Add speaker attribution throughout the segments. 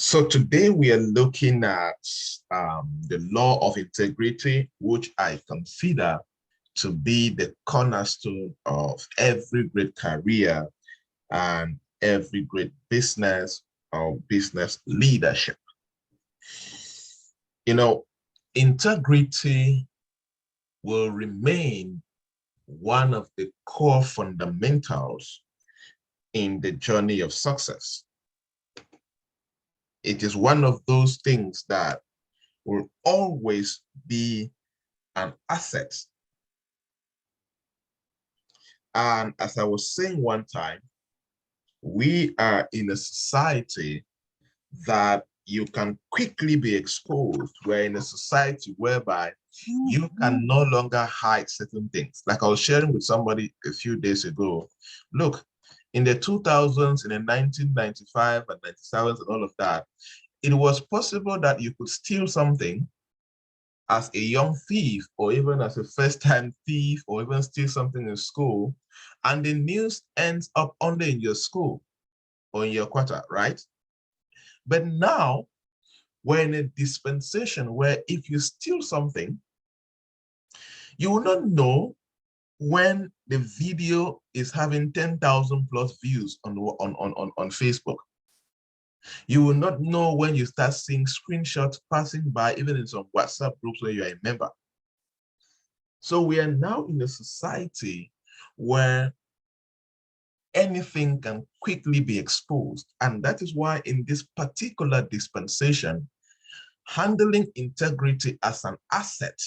Speaker 1: So today we are looking at the law of integrity, which I consider to be the cornerstone of every great career and every great business or business leadership. You know, integrity will remain one of the core fundamentals in the journey of success. It is one of those things that will always be an asset. And as I was saying one time, we are in a society that you can quickly be exposed. We're in a society whereby you can no longer hide certain things. Like I was sharing with somebody a few days ago. Look, in the 2000s, in the 1995 and 97s and all of that, it was possible that you could steal something as a young thief, or even as a first-time thief, or even steal something in school, and the news ends up only in your school or in your quarter, right? But now we're in a dispensation where if you steal something, you will not know when the video is having 10,000 plus views on Facebook. You will not know when you start seeing screenshots passing by, even in some WhatsApp groups where you're a member. So we are now in a society where anything can quickly be exposed. And that is why in this particular dispensation, handling integrity as an asset,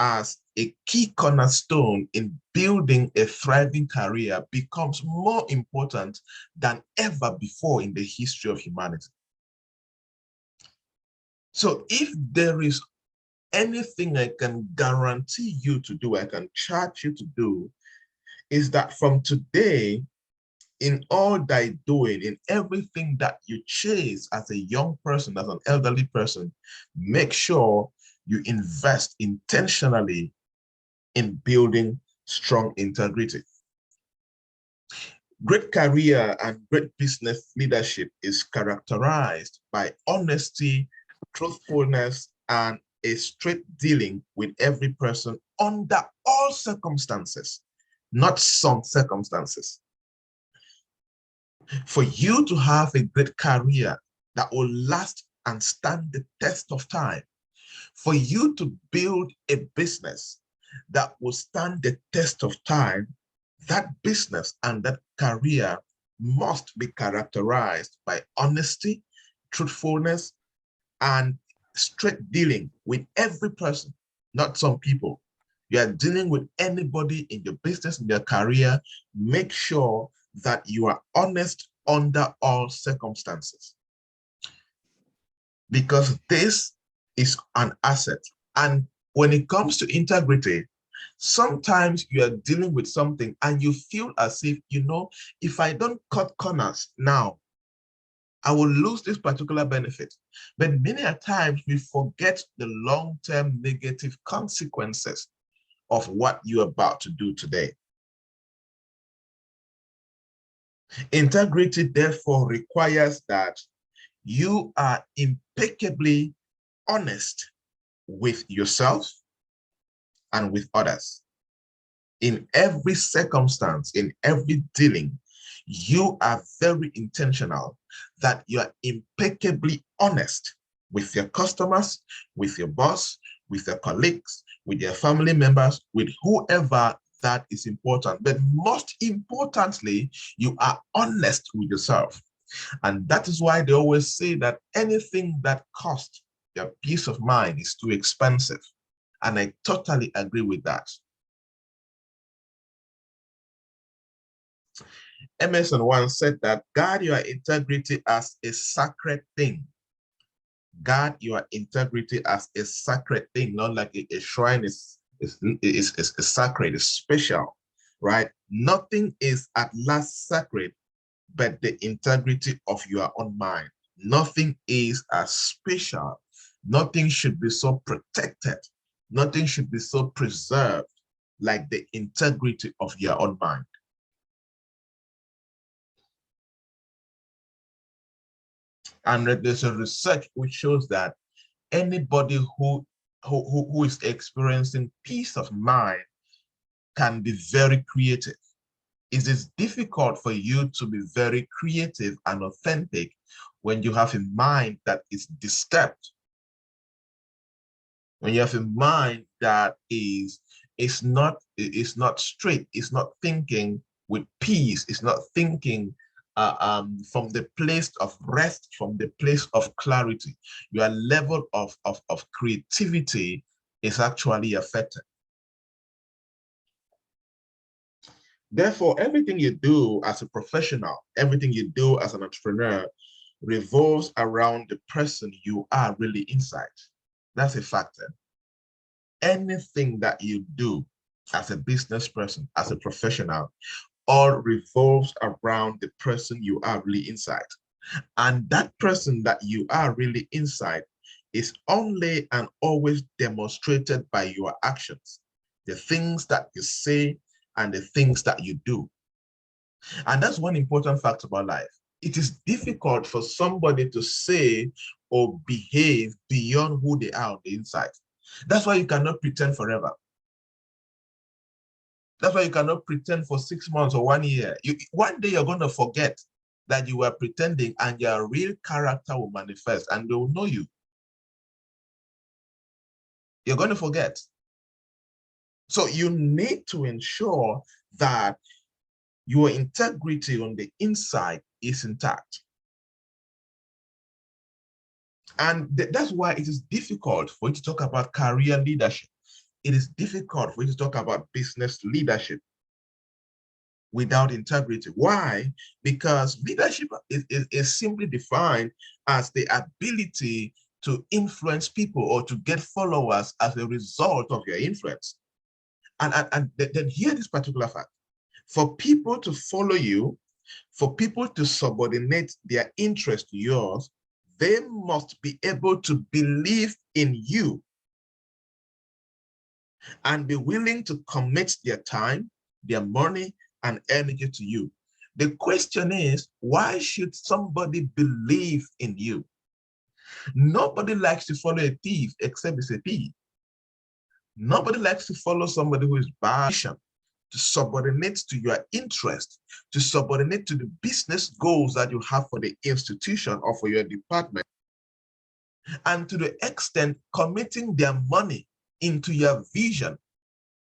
Speaker 1: as a key cornerstone in building a thriving career becomes more important than ever before in the history of humanity. So if there is anything I can guarantee you to do, I can charge you to do, is that from today, in all thy doing, in everything that you chase as a young person, as an elderly person, make sure you invest intentionally in building strong integrity. Great career and great business leadership is characterized by honesty, truthfulness, and a straight dealing with every person under all circumstances, not some circumstances. For you to have a great career that will last and stand the test of time, for you to build a business that will stand the test of time, that business and that career must be characterized by honesty, truthfulness, and straight dealing with every person, not some people. You are dealing with anybody in your business, in your career. Make sure that you are honest under all circumstances, because this is an asset. And when it comes to integrity, sometimes you are dealing with something and you feel as if, if I don't cut corners now, I will lose this particular benefit. But many a times we forget the long-term negative consequences of what you're about to do today. Integrity, therefore, requires that you are impeccably honest with yourself and with others. In every circumstance, in every dealing, you are very intentional that you are impeccably honest with your customers, with your boss, with your colleagues, with your family members, with whoever that is important. But most importantly, you are honest with yourself. And that is why they always say that anything that costs your peace of mind is too expensive. And I totally agree with that. Emerson once said that guard your integrity as a sacred thing. Guard your integrity as a sacred thing, not like a shrine is sacred, is special, right? Nothing is at last sacred but the integrity of your own mind. Nothing is as special. Nothing should be so protected. Nothing should be so preserved like the integrity of your own mind. And there's a research which shows that anybody who is experiencing peace of mind can be very creative. It is difficult for you to be very creative and authentic when you have a mind that is disturbed. When you have a mind that is not straight, it's not thinking with peace, it's not thinking from the place of rest, from the place of clarity. Your level of creativity is actually affected. Therefore, everything you do as a professional, everything you do as an entrepreneur revolves around the person you are really inside. That's a factor. Anything that you do as a business person, as a professional, all revolves around the person you are really inside. And that person that you are really inside is only and always demonstrated by your actions, the things that you say and the things that you do. And that's one important fact about life. It is difficult for somebody to say or behave beyond who they are on the inside. That's why you cannot pretend forever. That's why you cannot pretend for 6 months or 1 year. One day you're going to forget that you were pretending, and your real character will manifest and they will know you. You're going to forget. So you need to ensure that your integrity on the inside is intact. And that's why it is difficult for you to talk about career leadership. It is difficult for you to talk about business leadership without integrity. Why? Because leadership is simply defined as the ability to influence people or to get followers as a result of your influence. And then hear this particular fact. For people to follow you, for people to subordinate their interest to yours, they must be able to believe in you and be willing to commit their time, their money, and energy to you. The question is, why should somebody believe in you? Nobody likes to follow a thief except it's a thief. Nobody likes to follow somebody who is bad, to subordinate to your interest, to subordinate to the business goals that you have for the institution or for your department, and to the extent committing their money into your vision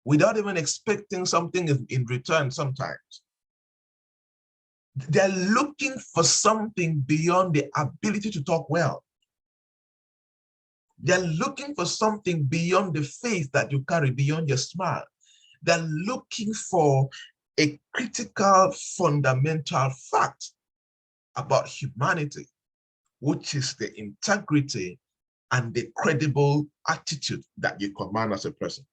Speaker 1: without even expecting something in return sometimes. They're looking for something beyond the ability to talk well. They're looking for something beyond the faith that you carry, beyond your smile. They're looking for a critical, fundamental fact about humanity, which is the integrity and the credible attitude that you command as a person.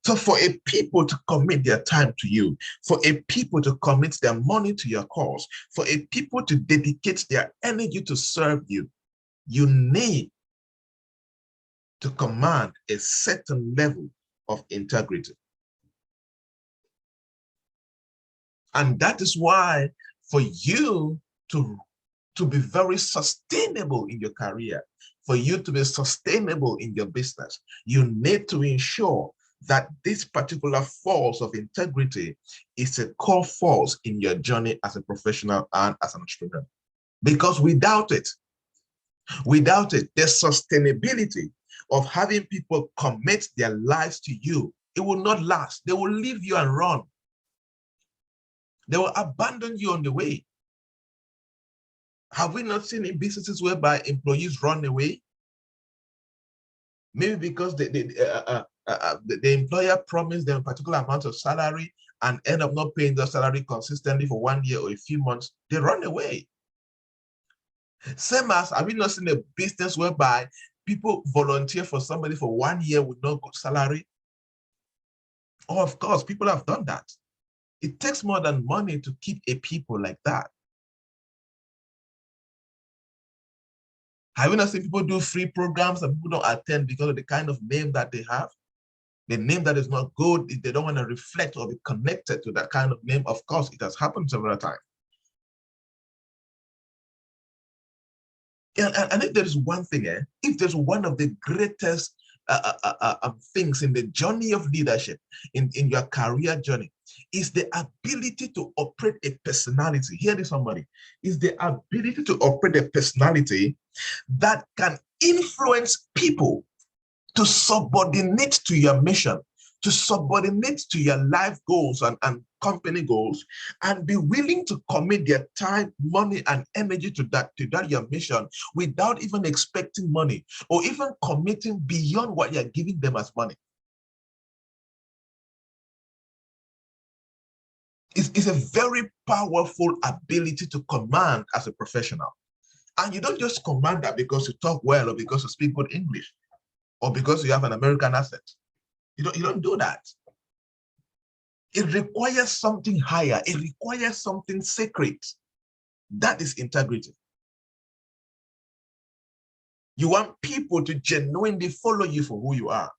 Speaker 1: So for a people to commit their time to you, for a people to commit their money to your cause, for a people to dedicate their energy to serve you, you need to command a certain level of integrity. And that is why for you to be very sustainable in your career, for you to be sustainable in your business, you need to ensure that this particular force of integrity is a core force in your journey as a professional and as an entrepreneur. Because without it, the sustainability of having people commit their lives to you, it will not last. They will leave you and run. They will abandon you on the way. Have we not seen in businesses whereby employees run away? Maybe because the employer promised them a particular amount of salary and end up not paying their salary consistently for 1 year or a few months, they run away. Same as, have we not seen a business whereby people volunteer for somebody for 1 year with no good salary? Oh, of course, people have done that. It takes more than money to keep a people like that. Have you not seen people do free programs and people don't attend because of the kind of name that they have? The name that is not good, if they don't want to reflect or be connected to that kind of name, of course, it has happened several times. And if there is one thing, if there's one of the greatest things in the journey of leadership, in your career journey, is the ability to operate a personality. Hear this, somebody. Is the ability to operate a personality that can influence people to subordinate to your mission, to subordinate to your life goals and company goals, and be willing to commit their time, money, and energy to that your mission without even expecting money or even committing beyond what you're giving them as money. It's a very powerful ability to command as a professional. And you don't just command that because you talk well or because you speak good English or because you have an American accent. You don't do that. It requires something higher. It requires something sacred. That is integrity. You want people to genuinely follow you for who you are.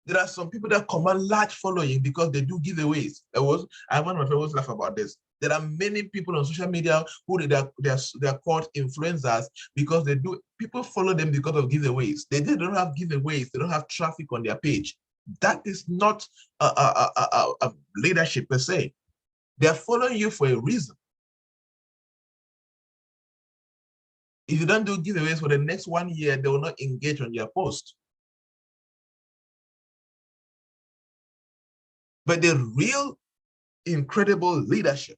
Speaker 1: There are some people that command large following because they do giveaways. I one of my friends laugh about this. There are many people on social media who they're called influencers because people follow them because of giveaways. They don't have giveaways. They don't have traffic on their page. That is not a leadership per se. They're following you for a reason. If you don't do giveaways for the next 1 year, they will not engage on your post. But the real incredible leadership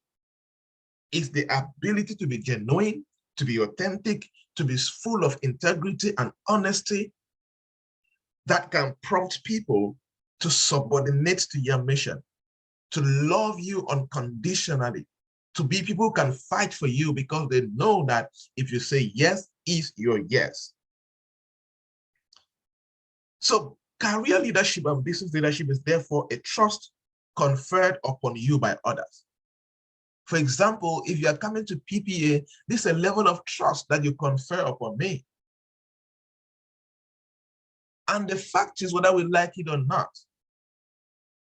Speaker 1: is the ability to be genuine, to be authentic, to be full of integrity and honesty that can prompt people to subordinate to your mission, to love you unconditionally, to be people who can fight for you because they know that if you say yes, is your yes. So career leadership and business leadership is therefore a trust conferred upon you by others. For example, if you are coming to PPA, this is a level of trust that you confer upon me. And the fact is, whether we like it or not,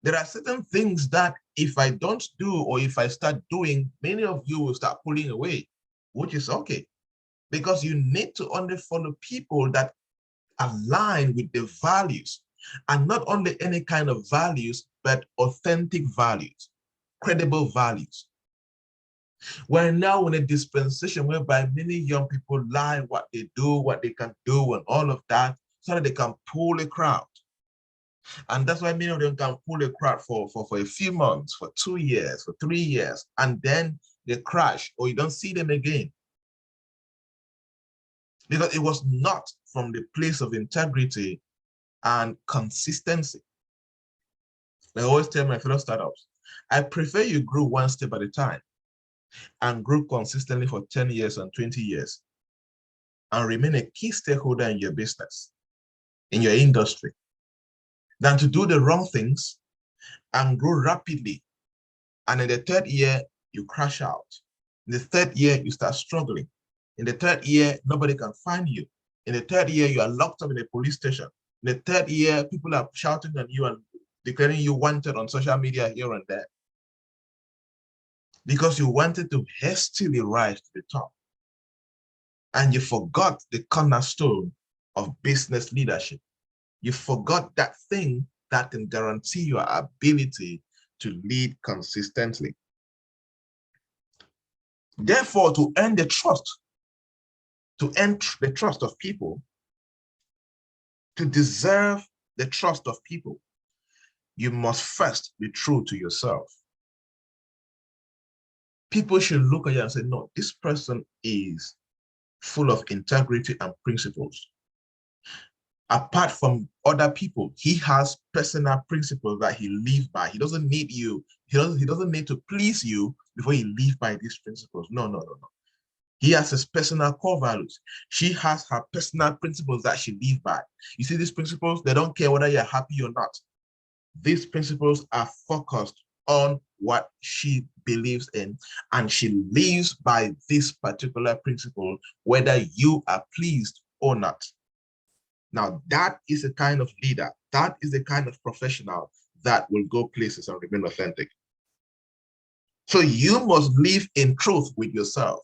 Speaker 1: there are certain things that if I don't do or if I start doing, many of you will start pulling away, which is okay. Because you need to only follow people that align with the values, and not only any kind of values, but authentic values, credible values. We're now in a dispensation whereby many young people lie what they do, what they can do, and all of that, so that they can pull a crowd. And that's why many of them can pull a crowd for a few months, for 2 years, for 3 years, and then they crash or you don't see them again. Because it was not from the place of integrity and consistency. I always tell my fellow startups, I prefer you grow one step at a time and grow consistently for 10 years and 20 years and remain a key stakeholder in your business, in your industry, than to do the wrong things and grow rapidly. And in the 3rd year, you crash out. In the 3rd year, you start struggling. In the 3rd year, nobody can find you. In the 3rd year, you are locked up in a police station. In the 3rd year, people are shouting at you and declaring you wanted on social media here and there. Because you wanted to hastily rise to the top. And you forgot the cornerstone of business leadership. You forgot that thing that can guarantee your ability to lead consistently. Therefore, to earn the trust, of people, to deserve the trust of people, you must first be true to yourself. People should look at you and say, no, this person is full of integrity and principles. Apart from other people, he has personal principles that he lives by. He doesn't need you. He doesn't need to please you before he lives by these principles. No. He has his personal core values. She has her personal principles that she lives by. You see, these principles, they don't care whether you're happy or not. These principles are focused on what she believes in, and she lives by this particular principle, whether you are pleased or not. Now, that is a kind of leader. That is the kind of professional that will go places and remain authentic. So you must live in truth with yourself.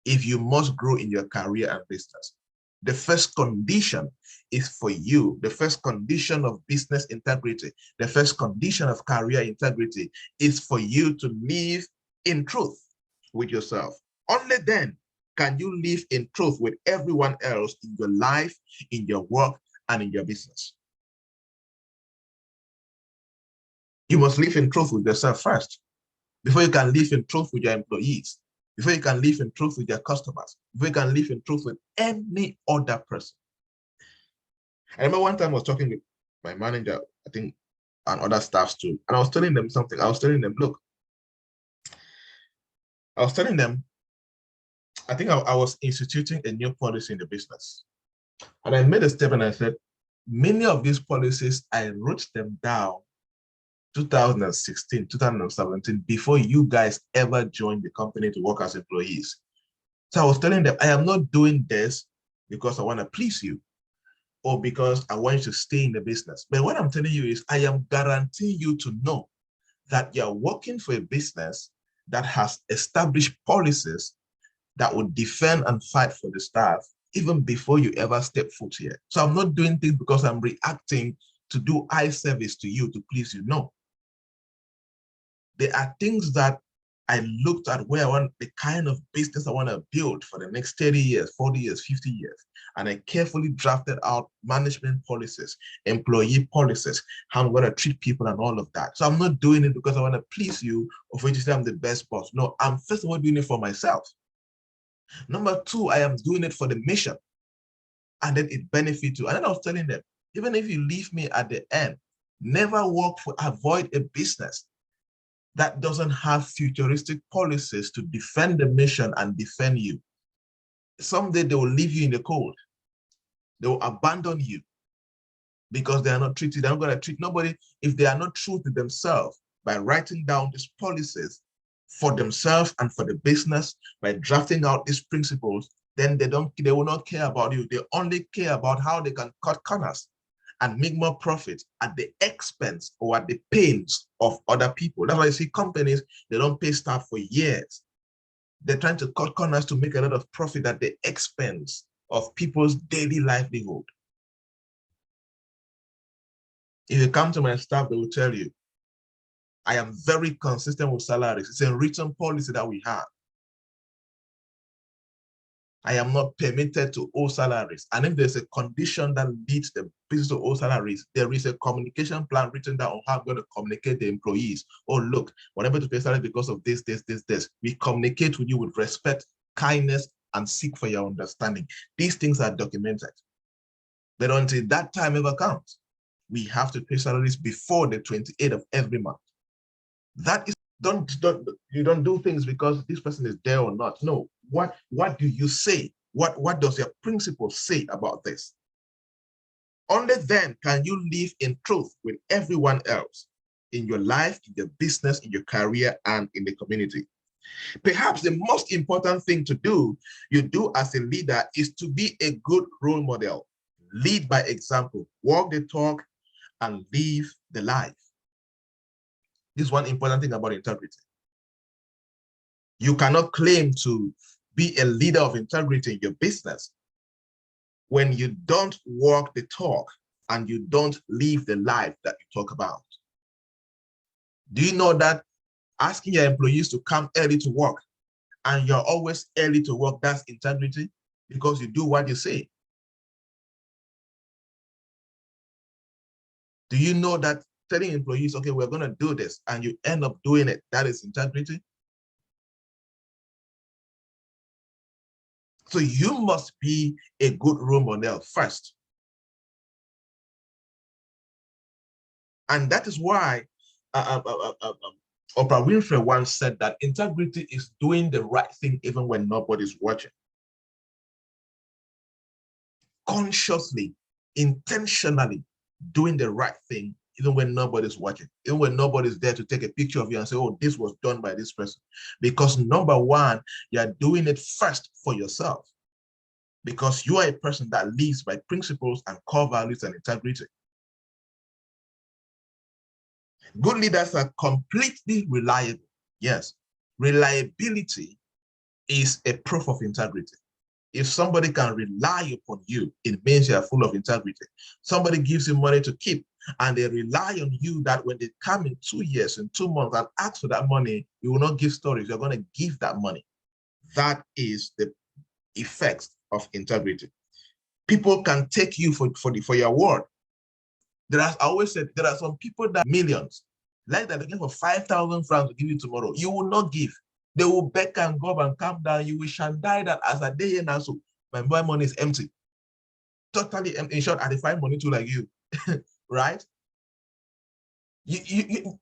Speaker 1: if you must grow in your career and business. The first condition is for you. The first condition of business integrity, the first condition of career integrity is for you to live in truth with yourself. Only then can you live in truth with everyone else in your life, in your work, and in your business. You must live in truth with yourself first, before you can live in truth with your employees, before you can live in truth with your customers, before you can live in truth with any other person. I remember one time I was talking with my manager, I think, and other staffs too, and I was telling them something. I was telling them, look, I was telling them, I think I was instituting a new policy in the business. And I made a statement and I said, many of these policies, I wrote them down 2016, 2017, before you guys ever joined the company to work as employees. So I was telling them, I am not doing this because I want to please you or because I want you to stay in the business. But what I'm telling you is I am guaranteeing you to know that you're working for a business that has established policies that would defend and fight for the staff even before you ever step foot here. So I'm not doing things because I'm reacting to do eye service to you to please you. No. There are things that I looked at where I want the kind of business I want to build for the next 30 years, 40 years, 50 years. And I carefully drafted out management policies, employee policies, how I'm going to treat people and all of that. So I'm not doing it because I want to please you or for you to say I'm the best boss. No, I'm first of all doing it for myself. Number two, I am doing it for the mission. And then it benefits you. And then I was telling them, even if you leave me at the end, never avoid a business that doesn't have futuristic policies to defend the mission and defend you. Someday they will leave you in the cold. They will abandon you because they are not treated. They're not going to treat nobody if they are not true to themselves by writing down these policies for themselves and for the business, by drafting out these principles. Then they will not care about you. They only care about how they can cut corners and make more profit at the expense or at the pains of other people. That's why you see companies, they don't pay staff for years. They're trying to cut corners to make a lot of profit at the expense of people's daily livelihood. If you come to my staff, they will tell you, I am very consistent with salaries. It's a written policy that we have. I am not permitted to owe salaries. And if there's a condition that leads the business to owe salaries, there is a communication plan written down on how I'm going to communicate the employees. Oh, look, whenever to pay salary because of this. We communicate with you with respect, kindness, and seek for your understanding. These things are documented. But until that time ever comes, we have to pay salaries before the 28th of every month. That is, you don't do things because this person is there or not. No, what do you say? What does your principle say about this? Only then can you live in truth with everyone else in your life, in your business, in your career, and in the community. Perhaps the most important thing to do, you do as a leader, is to be a good role model. Lead by example, walk the talk, and live the life. This is one important thing about integrity. You cannot claim to be a leader of integrity in your business when you don't walk the talk and you don't live the life that you talk about. Do you know that asking your employees to come early to work and you're always early to work, that's integrity? Because you do what you say. Do you know that telling employees, okay, we're going to do this, and you end up doing it, that is integrity? So you must be a good role model first. And that is why Oprah Winfrey once said that integrity is doing the right thing even when nobody's watching. Consciously, intentionally doing the right thing even when nobody's watching, even when nobody's there to take a picture of you and say, oh, this was done by this person. Because number one, you're doing it first for yourself. Because you are a person that lives by principles and core values and integrity. Good leaders are completely reliable. Yes, reliability is a proof of integrity. If somebody can rely upon you, it means you are full of integrity. Somebody gives you money to keep, and they rely on you that when they come in 2 years, in 2 months, and ask for that money, you will not give stories. You're going to give that money. That is the effects of integrity. People can take you for your word. I always said, there are some people that millions, like they're looking for 5,000 francs to give you tomorrow. You will not give. They will beg and go up and come down. You will shandai that as a day and so my money is empty. Totally empty. In short, I define money too like you, right? You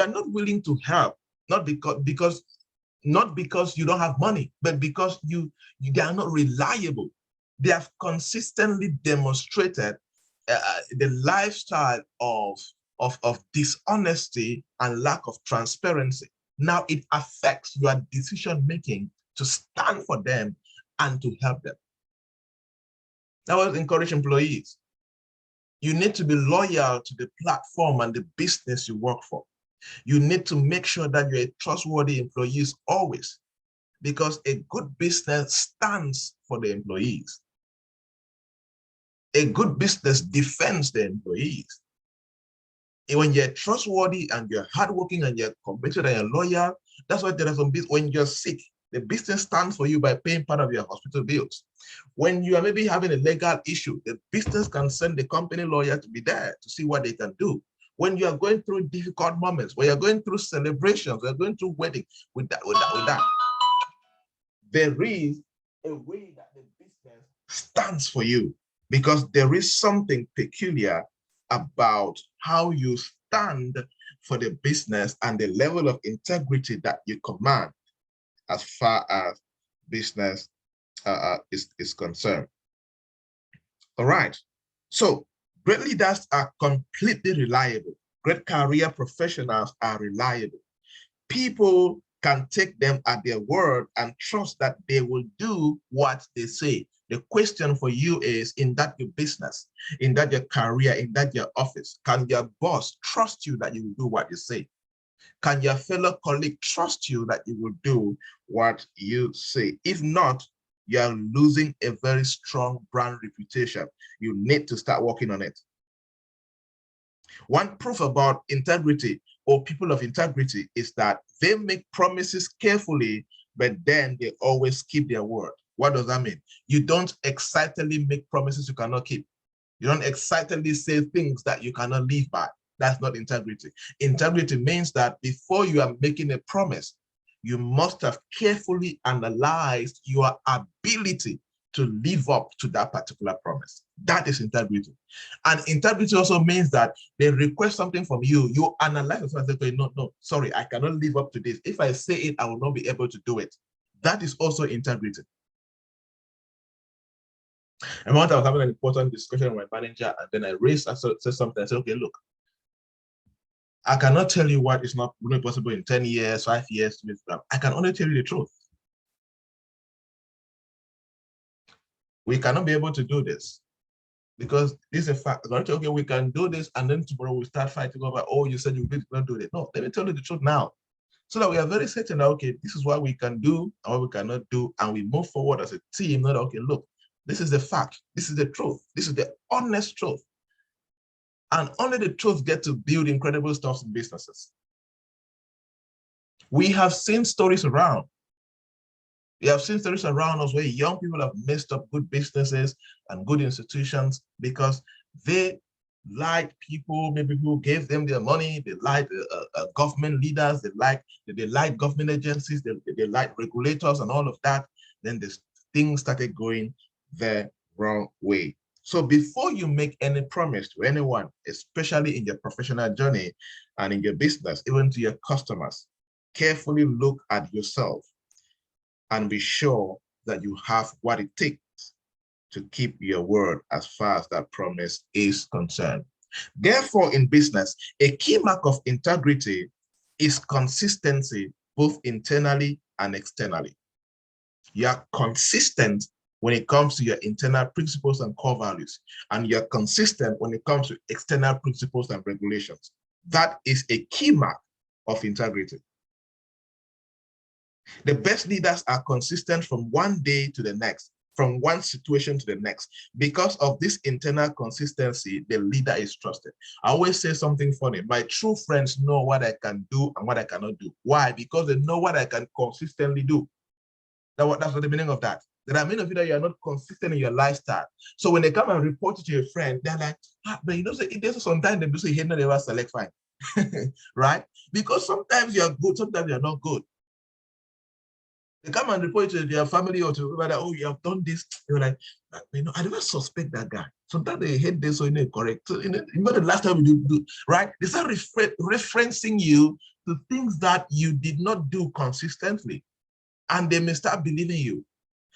Speaker 1: are not willing to help, not because you don't have money, but because they are not reliable. They have consistently demonstrated the lifestyle of dishonesty and lack of transparency. Now it affects your decision making to stand for them and to help them. I always encourage employees. You need to be loyal to the platform and the business you work for. You need to make sure that you're a trustworthy employee always, because a good business stands for the employees. A good business defends the employees. And when you're trustworthy and you're hardworking and you're committed and you're loyal, that's why there are some business. When you're sick, the business stands for you by paying part of your hospital bills. When you are maybe having a legal issue, the business can send the company lawyer to be there to see what they can do. When you are going through difficult moments, when you're going through celebrations, when you're going through weddings, with that, there is a way that the business stands for you, because there is something peculiar about how you stand for the business and the level of integrity that you command as far as business is concerned. All right. So great leaders are completely reliable. Great career professionals are reliable. People can take them at their word and trust that they will do what they say. The question for you is, in that your business, in that your career, in that your office, can your boss trust you that you will do what you say? Can your fellow colleague trust you that you will do what you say? If not, you are losing a very strong brand reputation. You need to start working on it. One proof about integrity or people of integrity is that they make promises carefully, but then they always keep their word. What does that mean? You don't excitedly make promises you cannot keep. You don't excitedly say things that you cannot live by. That's not integrity. Integrity means that before you are making a promise, you must have carefully analyzed your ability to live up to that particular promise. That is integrity. And integrity also means that they request something from you, you analyze it and say, no, sorry, I cannot live up to this. If I say it, I will not be able to do it. That is also integrity. And once I was having an important discussion with my manager, and then I said something, I said, okay, look, I cannot tell you what is not really possible in 10 years, 5 years. I can only tell you the truth. We cannot be able to do this because this is a fact. Okay, we can do this, and then tomorrow we start fighting over, oh, you said you did not do it. No, let me tell you the truth now, so that we are very certain that, okay, this is what we can do and what we cannot do, and we move forward as a team. Not, okay, look, this is the fact. This is the truth. This is the honest truth. And only the truth gets to build incredible stuff in businesses. We have seen stories around. We have seen stories around us where young people have messed up good businesses and good institutions because they like people, maybe who gave them their money, they like government leaders, they like government agencies, they like regulators and all of that. Then this things started going the wrong way. So before you make any promise to anyone, especially in your professional journey and in your business, even to your customers, carefully look at yourself and be sure that you have what it takes to keep your word as far as that promise is concerned. Therefore, in business, a key mark of integrity is consistency, both internally and externally. You are consistent when it comes to your internal principles and core values, and you're consistent when it comes to external principles and regulations. That is a key mark of integrity. The best leaders are consistent from one day to the next, from one situation to the next. Because of this internal consistency, the leader is trusted. I always say something funny. My true friends know what I can do and what I cannot do. Why? Because they know what I can consistently do. That's what the meaning of that. There are many of you that you are not consistent in your lifestyle. So when they come and report it to your friend, they're like, but you know, there's sometimes they do say, hey, no, they will select fine. Right? Because sometimes you're good, sometimes you're not good. They come and report to their family or to everybody, oh, you have done this. They're like, you know, I never suspect that guy. Sometimes they hate this, so you know, correct. So, you know the last time you do, right? They start referencing you to things that you did not do consistently. And they may start believing you.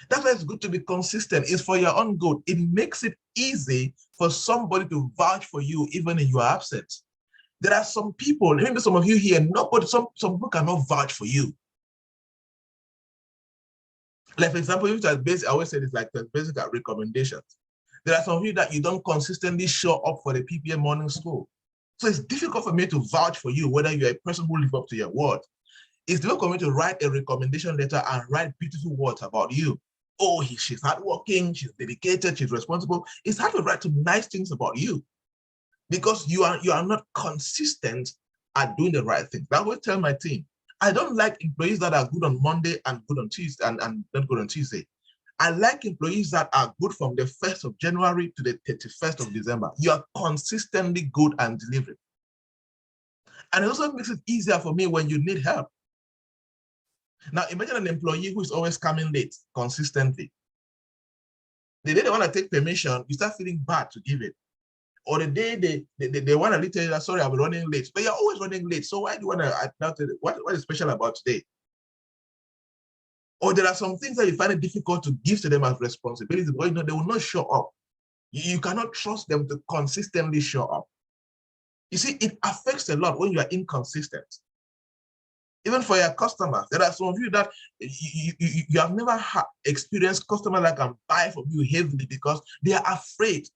Speaker 1: That's why it's good to be consistent. It's for your own good. It makes it easy for somebody to vouch for you, even in your absence. There are some people, maybe some of you here, nobody, some people cannot vouch for you. Like, for example, if that's basic, I always say this, like the basic recommendations. There are some of you that you don't consistently show up for the PPA morning school. So it's difficult for me to vouch for you, whether you're a person who lives up to your word. It's difficult for me to write a recommendation letter and write beautiful words about you. Oh, she's hardworking, she's dedicated, she's responsible. It's hard to write some nice things about you because you are not consistent at doing the right thing. I always tell my team, I don't like employees that are good on Monday and good on Tuesday and not good on Tuesday. I like employees that are good from the 1st of January to the 31st of December. You are consistently good and delivering. And it also makes it easier for me when you need help. Now, imagine an employee who is always coming late consistently. The day they want to take permission, you start feeling bad to give it. Or the day they want to tell you, sorry, I'm running late. But you're always running late. So why do you want to, what is special about today? Or there are some things that you find it difficult to give to them as responsibilities, but you know, they will not show up. You cannot trust them to consistently show up. You see, it affects a lot when you are inconsistent. Even for your customers, there are some of you that you have never experienced customers that can buy from you heavily because they are afraid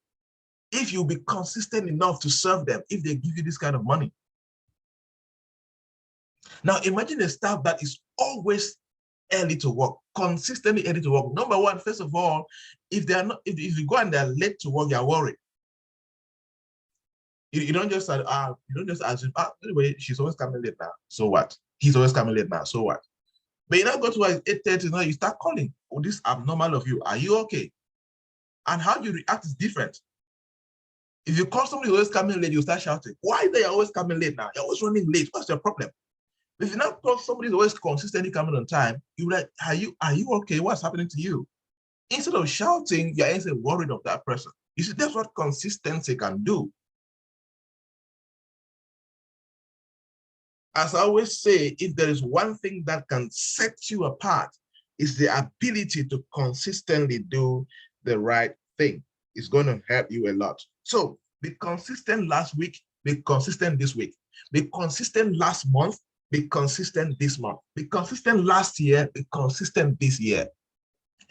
Speaker 1: if you be consistent enough to serve them, if they give you this kind of money. Now, imagine a staff that is always early to work, consistently early to work. Number one, first of all, if they are not, if you go and they're late to work, you're worried. You don't just assume, anyway, she's always coming late now. So what? He's always coming late now. So what? But you now go to work at 8:30, now you start calling. Oh, this abnormal of you. Are you okay? And how you react is different. If you call somebody who's always coming late, you start shouting. Why are they always coming late now? You're always running late. What's your problem? If you now call somebody who's always consistently coming on time, you're like, are you okay? What's happening to you? Instead of shouting, you're actually worried of that person. You see, that's what consistency can do. As I always say, if there is one thing that can set you apart, it's the ability to consistently do the right thing. It's going to help you a lot. So be consistent last week, be consistent this week. Be consistent last month, be consistent this month. Be consistent last year, be consistent this year.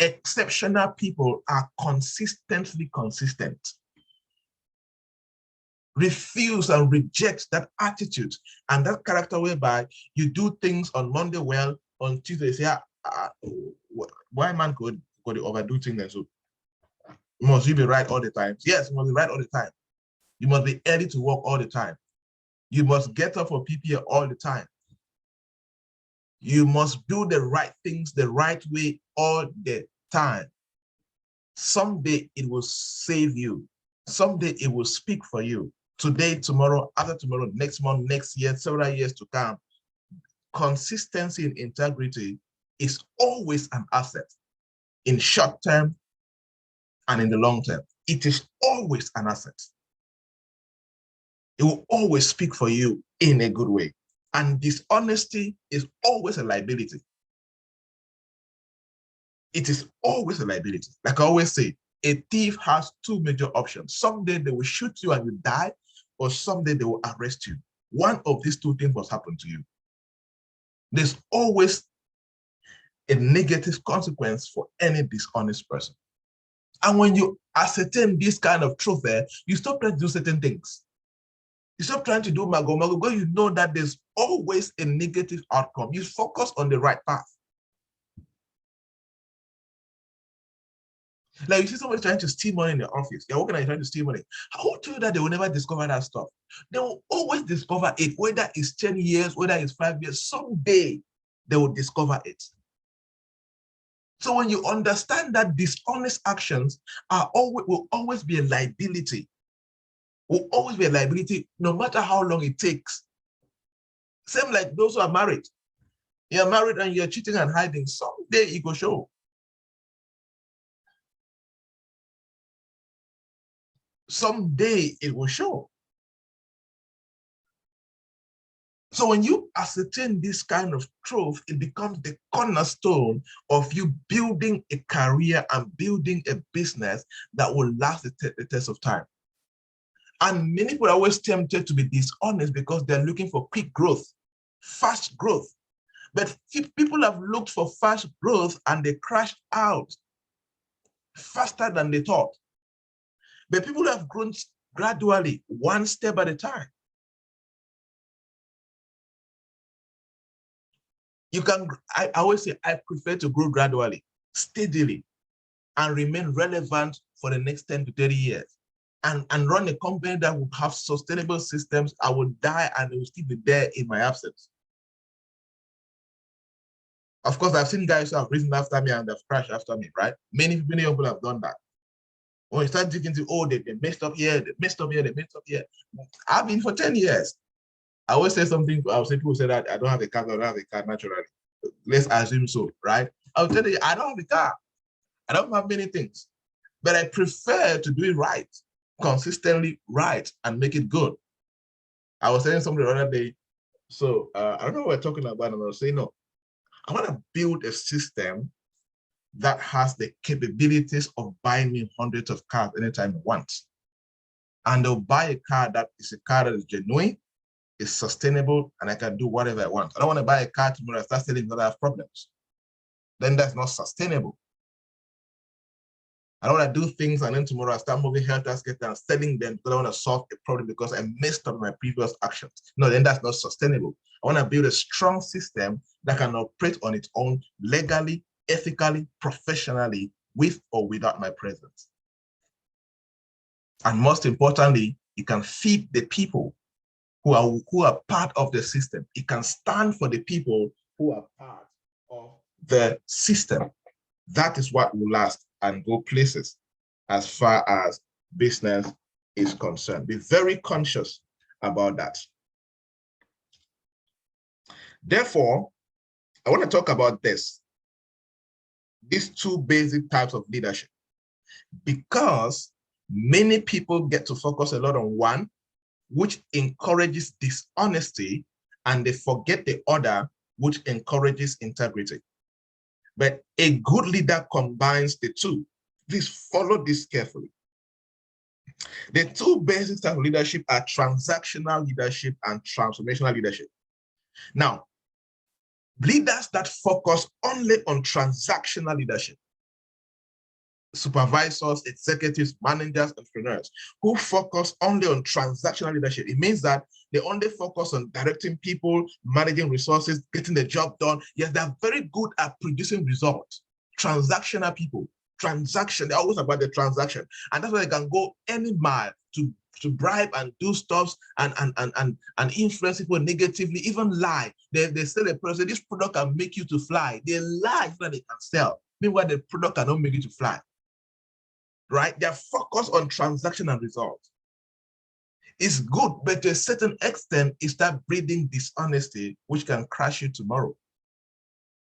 Speaker 1: Exceptional people are consistently consistent. Refuse and reject that attitude and that character whereby you do things on Monday well, on Tuesday, say, why man could overdo things and so must you be right all the time? Yes, you must be right all the time. You must be early to work all the time. You must get up for PPA all the time. You must do the right things the right way all the time. Someday it will save you. Someday it will speak for you. Today, tomorrow, after tomorrow, next month, next year, several years to come. Consistency and integrity is always an asset in short term and in the long term. It is always an asset. It will always speak for you in a good way. And dishonesty is always a liability. It is always a liability. Like I always say, a thief has two major options. Someday they will shoot you and you die, or someday they will arrest you. One of these two things must happen to you. There's always a negative consequence for any dishonest person. And when you ascertain this kind of truth there, you stop trying to do certain things. You stop trying to do mago because you know that there's always a negative outcome. You focus on the right path. Like you see somebody trying to steal money in the office. You're working and you're trying to steal money. How told you that they will never discover that stuff? They will always discover it, whether it's 10 years, whether it's 5 years, someday they will discover it. So when you understand that dishonest actions will always be a liability, no matter how long it takes. Same like those who are married. You're married and you're cheating and hiding. Someday it will show. Someday it will show. So when you ascertain this kind of truth, it becomes the cornerstone of you building a career and building a business that will last the test of time. And many people are always tempted to be dishonest because they're looking for quick growth, fast growth. But people have looked for fast growth and they crashed out faster than they thought. But people have grown gradually, one step at a time. I always say, I prefer to grow gradually, steadily, and remain relevant for the next 10 to 30 years. And run a company that will have sustainable systems. I will die and it will still be there in my absence. Of course, I've seen guys who have risen after me and they've crashed after me, right? Many people have done that. When you start digging into, oh, they messed up here, they messed up here, they messed up here. I've been for 10 years. I always say something, I would say people say that I don't have a car, I don't have a car naturally. Let's assume so, right? I'll tell you, I don't have a car. I don't have many things, but I prefer to do it right, consistently right, and make it good. I was saying something the other day, so I don't know what we're talking about, and I was saying, no, I want to build a system that has the capabilities of buying me hundreds of cars anytime I want. And they'll buy a car that is genuine, is sustainable, and I can do whatever I want. I don't want to buy a car tomorrow and start selling that I have problems. Then that's not sustainable. I don't want to do things and then tomorrow I start moving health aspects and selling them because I want to solve a problem because I messed up my previous actions. No, then that's not sustainable. I want to build a strong system that can operate on its own legally, ethically, professionally, with or without my presence. And most importantly, it can feed the people who are part of the system. It can stand for the people who are part of the system. That is what will last and go places as far as business is concerned. Be very conscious about that. Therefore, I want to talk about these two basic types of leadership, because many people get to focus a lot on one, which encourages dishonesty, and they forget the other, which encourages integrity. But a good leader combines the two. Please follow this carefully. The two basic types of leadership are transactional leadership and transformational leadership. Now, leaders that focus only on transactional leadership, supervisors, executives, managers, entrepreneurs who focus only on transactional leadership. It means that they only focus on directing people, managing resources, getting the job done. Yes, they're very good at producing results. Transactional people, they're always about the transaction. And that's why they can go any mile to bribe and do stuff and influence people negatively, even lie. They sell a product, this product can make you to fly. They lie so that they can sell. Meanwhile, the product cannot make you to fly. Right? They're focused on transaction and results. It's good, but to a certain extent, it starts breeding dishonesty, which can crash you tomorrow.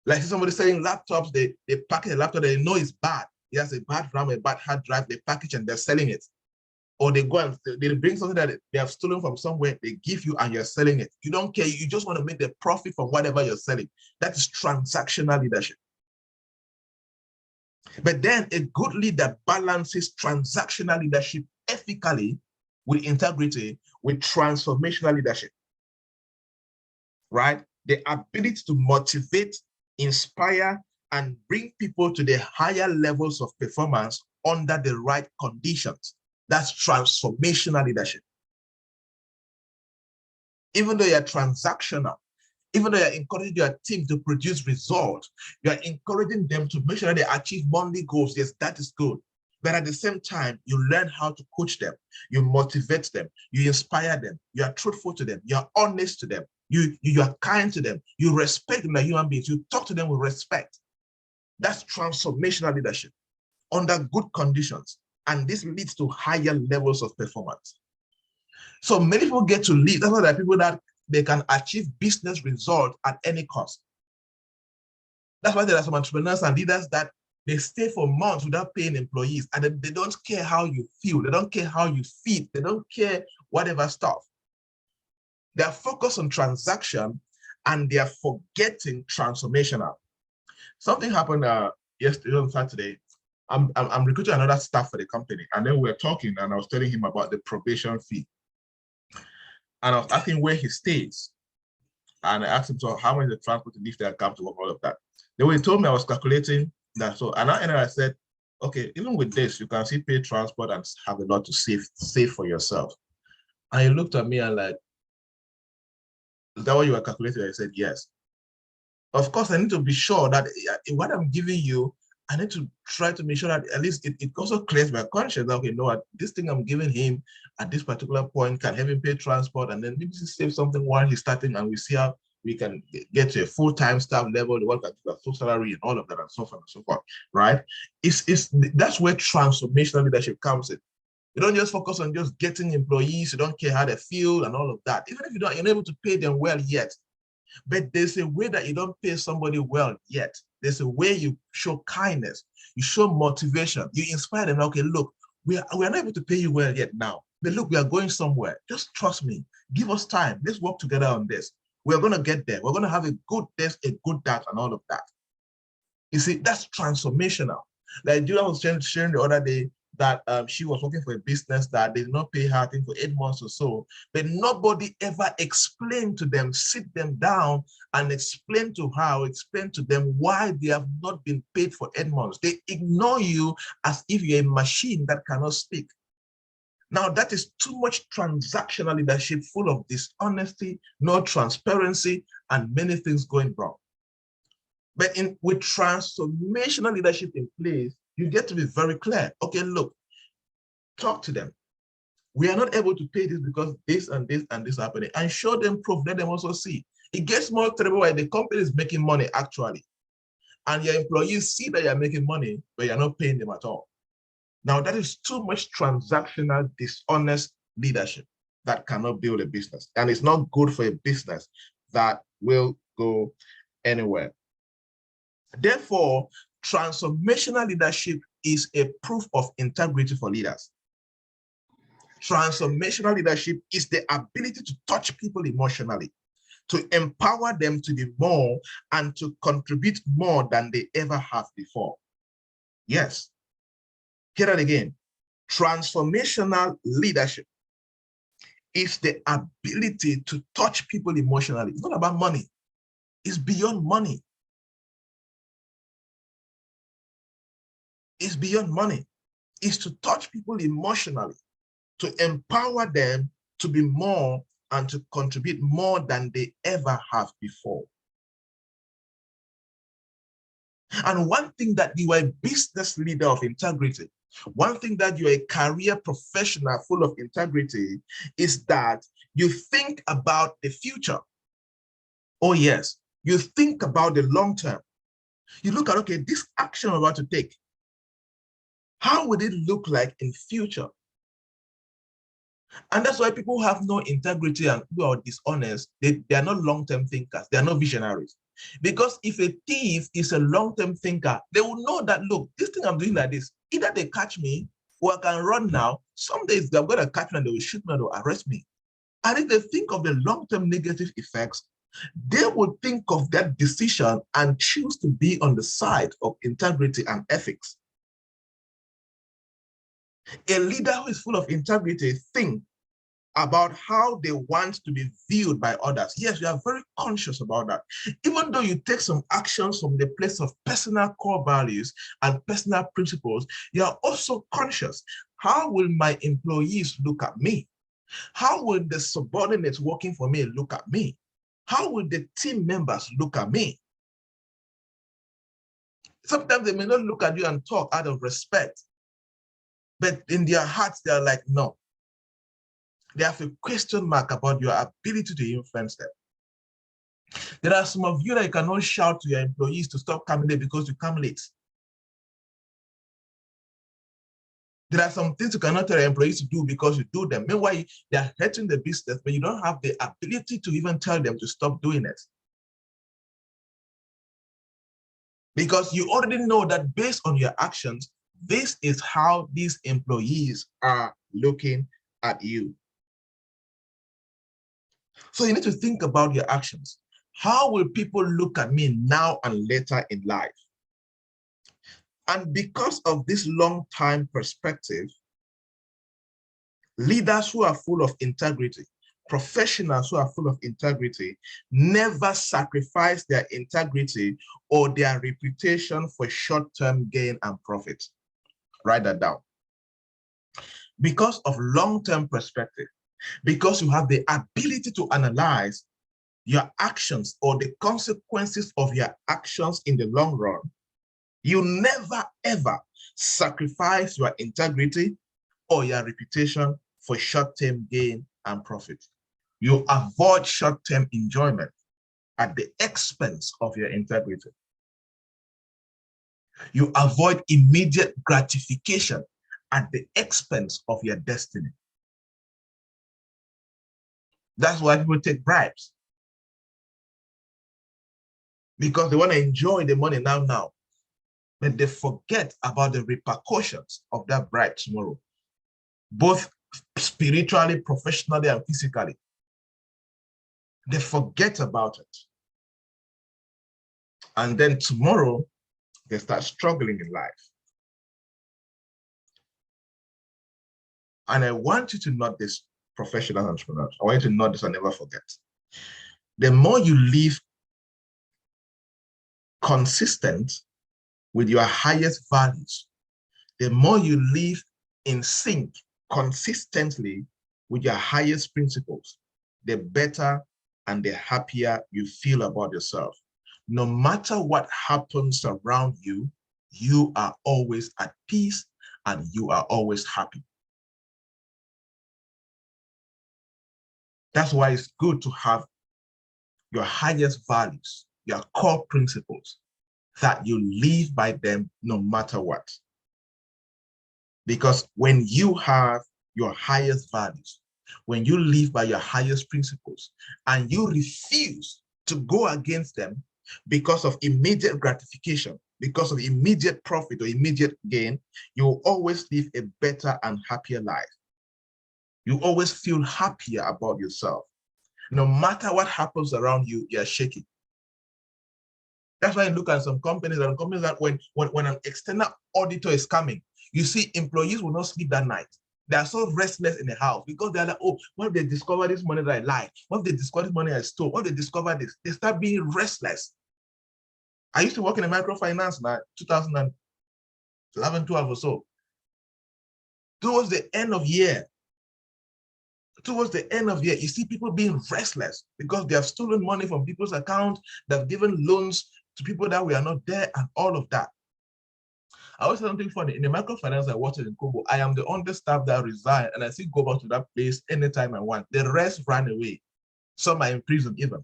Speaker 1: Like somebody selling laptops, they package a laptop, they know it's bad. It has a bad RAM, a bad hard drive, they package and they're selling it. Or they go and they bring something that they have stolen from somewhere, they give you and you're selling it. You don't care, you just want to make the profit from whatever you're selling. That is transactional leadership. But then a good leader balances transactional leadership ethically with integrity, with transformational leadership, right? The ability to motivate, inspire, and bring people to the higher levels of performance under the right conditions. That's transformational leadership. Even though you're transactional, even though you're encouraging your team to produce results, you're encouraging them to make sure that they achieve monthly goals. Yes, that is good. But at the same time, you learn how to coach them, you motivate them, you inspire them, you are truthful to them, you are honest to them, you are kind to them, you respect them like human beings, you talk to them with respect. That's transformational leadership under good conditions. And this leads to higher levels of performance. So many people get to lead. That's why there are people that they can achieve business results at any cost. That's why there are some entrepreneurs and leaders that they stay for months without paying employees, and they don't care how you feel. They don't care how you feel. They don't care whatever stuff. They are focused on transaction and they are forgetting transformational. Something happened yesterday on Saturday. I'm recruiting another staff for the company, and then we were talking, and I was telling him about the probation fee, and I was asking where he stays, and I asked him, so how much the transport to leave their camp to work, all of that. Then when he told me, I was calculating that. So, and I said, okay, even with this, you can still pay transport and have a lot to save for yourself. And he looked at me and like, is that what you were calculating? I said, yes. Of course, I need to be sure that what I'm giving you, I need to try to make sure that at least it also clears my conscience. Okay, no, this thing I'm giving him at this particular point can help him pay transport, and then maybe save something while he's starting, and we see how we can get to a full-time staff level, the work at full salary, and all of that, and so on and so forth. Right? That's where transformational leadership comes in. You don't just focus on just getting employees. You don't care how they feel and all of that. Even if you're not able to pay them well yet, but there's a way that you don't pay somebody well yet. There's a way you show kindness, you show motivation, you inspire them. Okay, look, we are not able to pay you well yet now, but look, we are going somewhere. Just trust me. Give us time. Let's work together on this. We're going to get there. We're going to have a good this, a good that, and all of that. You see, that's transformational. Like Julia was sharing the other day that she was working for a business that they did not pay her, I think, for 8 months or so, but nobody ever explained to them, sit them down and explain to her, or explain to them why they have not been paid for 8 months. They ignore you as if you're a machine that cannot speak. Now, that is too much transactional leadership, full of dishonesty, no transparency, and many things going wrong. But with transformational leadership in place, you get to be very clear. Okay, look, talk to them. We are not able to pay this because this and this and this happening, and show them proof. Let them also see. It gets more terrible when the company is making money actually, and your employees see that you're making money, but you're not paying them at all. Now, that is too much transactional, dishonest leadership that cannot build a business, and it's not good for a business that will go anywhere. Therefore, transformational leadership is a proof of integrity for leaders. Transformational leadership is the ability to touch people emotionally, to empower them to be more and to contribute more than they ever have before. Yes, hear that again. Transformational leadership is the ability to touch people emotionally. It's not about money. It's beyond money. It's beyond money. It's to touch people emotionally, to empower them to be more and to contribute more than they ever have before. And one thing that you are a business leader of integrity, one thing that you're a career professional full of integrity is that you think about the future. Oh yes, you think about the long term. You look at, okay, this action I'm about to take, how would it look like in future? And that's why people who have no integrity and who are dishonest, they are not long-term thinkers. They are not visionaries. Because if a thief is a long-term thinker, they will know that, look, this thing I'm doing like this, either they catch me or I can run now. Some days they're going to catch me and they will shoot me or arrest me. And if they think of the long-term negative effects, they would think of that decision and choose to be on the side of integrity and ethics. A leader who is full of integrity thinks about how they want to be viewed by others. Yes, we are very conscious about that. Even though you take some actions from the place of personal core values and personal principles, you are also conscious. How will my employees look at me? How will the subordinates working for me look at me? How will the team members look at me? Sometimes they may not look at you and talk out of respect, But in their hearts, they're like, no. They have a question mark about your ability to influence them. There are some of you that you cannot shout to your employees to stop coming late because you come late. There are some things you cannot tell your employees to do because you do them. Meanwhile, they are hurting the business, but you don't have the ability to even tell them to stop doing it. Because you already know that based on your actions, this is how these employees are looking at you. So you need to think about your actions. How will people look at me now and later in life? And because of this long-term perspective, leaders who are full of integrity, professionals who are full of integrity, never sacrifice their integrity or their reputation for short-term gain and profit. Write that down. Because of long-term perspective, because you have the ability to analyze your actions or the consequences of your actions in the long run, you never ever sacrifice your integrity or your reputation for short-term gain and profit. You avoid short-term enjoyment at the expense of your integrity. You avoid immediate gratification at the expense of your destiny. That's why people take bribes. Because they want to enjoy the money now, but they forget about the repercussions of that bribe tomorrow, both spiritually, professionally, and physically. They forget about it. And then tomorrow, they start struggling in life. And I want you to note this, professional entrepreneurs. I want you to note this and never forget. The more you live consistent with your highest values, the more you live in sync consistently with your highest principles, the better and the happier you feel about yourself. No matter what happens around you, you are always at peace and you are always happy. That's why it's good to have your highest values, your core principles, that you live by them no matter what. Because when you have your highest values, when you live by your highest principles, and you refuse to go against them because of immediate gratification, because of immediate profit or immediate gain, you will always live a better and happier life. You always feel happier about yourself. No matter what happens around you, you're shaking. That's why you look at some companies that when an external auditor is coming, you see employees will not sleep that night. They are so restless in the house because they're like, oh, what if they discover this money that I like? What if they discover this money I stole? What if they discover this? They start being restless. I used to work in a microfinance now, 2011, 12 or so. Towards the end of year, you see people being restless because they have stolen money from people's accounts, they've given loans to people that were not there and all of that. I always say something funny. In the microfinance I worked in Kobo, I am the understaffed that resigned and I still go back to that place anytime I want. The rest ran away. Some are in prison even.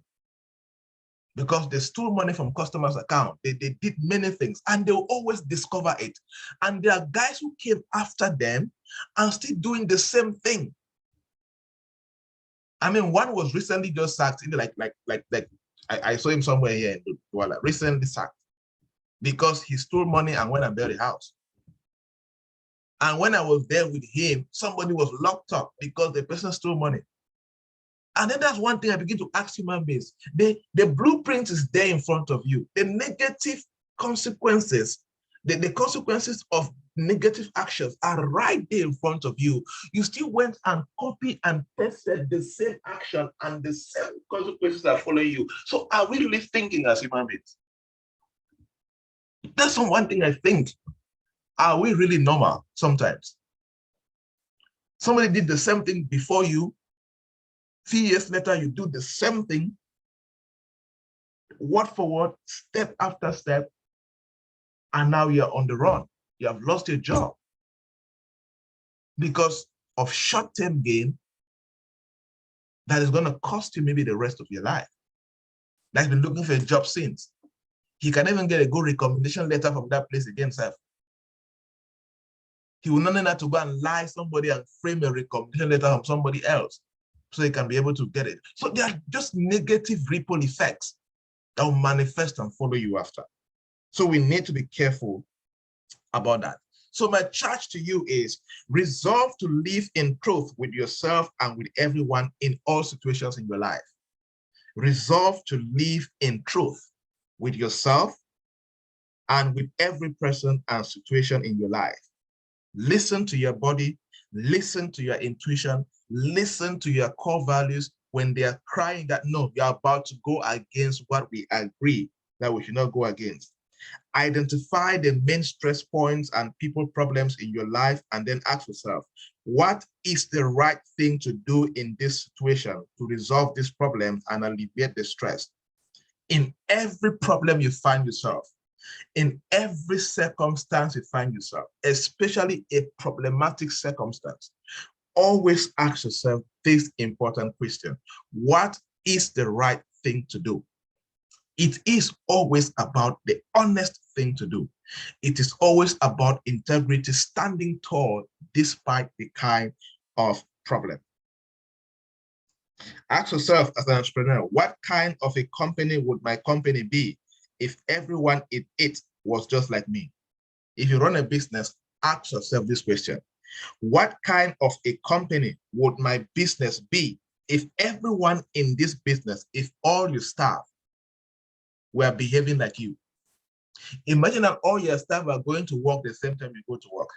Speaker 1: Because they stole money from customers' account. They did many things and they'll always discover it. And there are guys who came after them and still doing the same thing. I mean, one was recently just sacked, I saw him somewhere here in Douala, recently sacked because he stole money and went and built a house. And when I was there with him, somebody was locked up because the person stole money. And then that's one thing I begin to ask human beings. The blueprint is there in front of you. The negative consequences, the consequences of negative actions are right there in front of you. You still went and copied and pasted the same action and the same consequences are following you. So are we really thinking as human beings? That's one thing I think. Are we really normal sometimes? Somebody did the same thing before you. 3 years later, you do the same thing, word for word, step after step, and now you're on the run. You have lost your job. because of short-term gain that is going to cost you maybe the rest of your life. That's been looking for a job since. He can even get a good recommendation letter from that place again, sir. He will not need to go and lie somebody and frame a recommendation letter from somebody else so he can be able to get it. So there are just negative ripple effects that will manifest and follow you after. So we need to be careful about that. So my charge to you is resolve to live in truth with yourself and with everyone in all situations in your life. Resolve to live in truth with yourself and with every person and situation in your life. Listen to your body, listen to your intuition, listen to your core values when they are crying that no, you're about to go against what we agree that we should not go against. Identify the main stress points and people problems in your life and then ask yourself, what is the right thing to do in this situation to resolve this problem and alleviate the stress? In every problem you find yourself, in every circumstance you find yourself, especially a problematic circumstance, always ask yourself this important question: what is the right thing to do? It is always about the honest thing to do. It is always about integrity, standing tall despite the kind of problem. Ask yourself as an entrepreneur, what kind of a company would my company be if everyone in it was just like me? If you run a business, ask yourself this question: what kind of a company would my business be if everyone in this business, if all your staff were behaving like you? Imagine that all your staff are going to work the same time you go to work.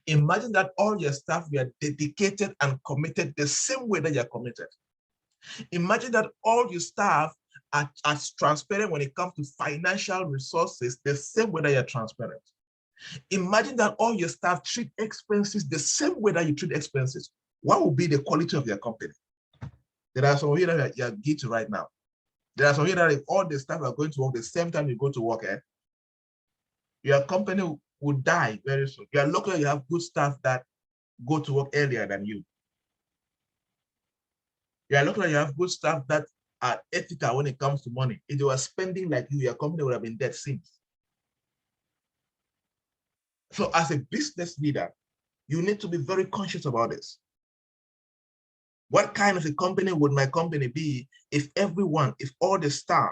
Speaker 1: Imagine that all your staff were dedicated and committed the same way that you're committed. Imagine that all your staff are as transparent when it comes to financial resources the same way that you're transparent. Imagine that all your staff treat expenses the same way that you treat expenses. What will be the quality of your company? There are some of you that you're guilty right now. There are some of you that if all the staff are going to work the same time you go to work, your company will die very soon. You are lucky that you have good staff that go to work earlier than you. You are lucky that you have good staff that are ethical when it comes to money. If they were spending like you, your company would have been dead since. So as a business leader, you need to be very conscious about this. What kind of a company would my company be if everyone, if all the staff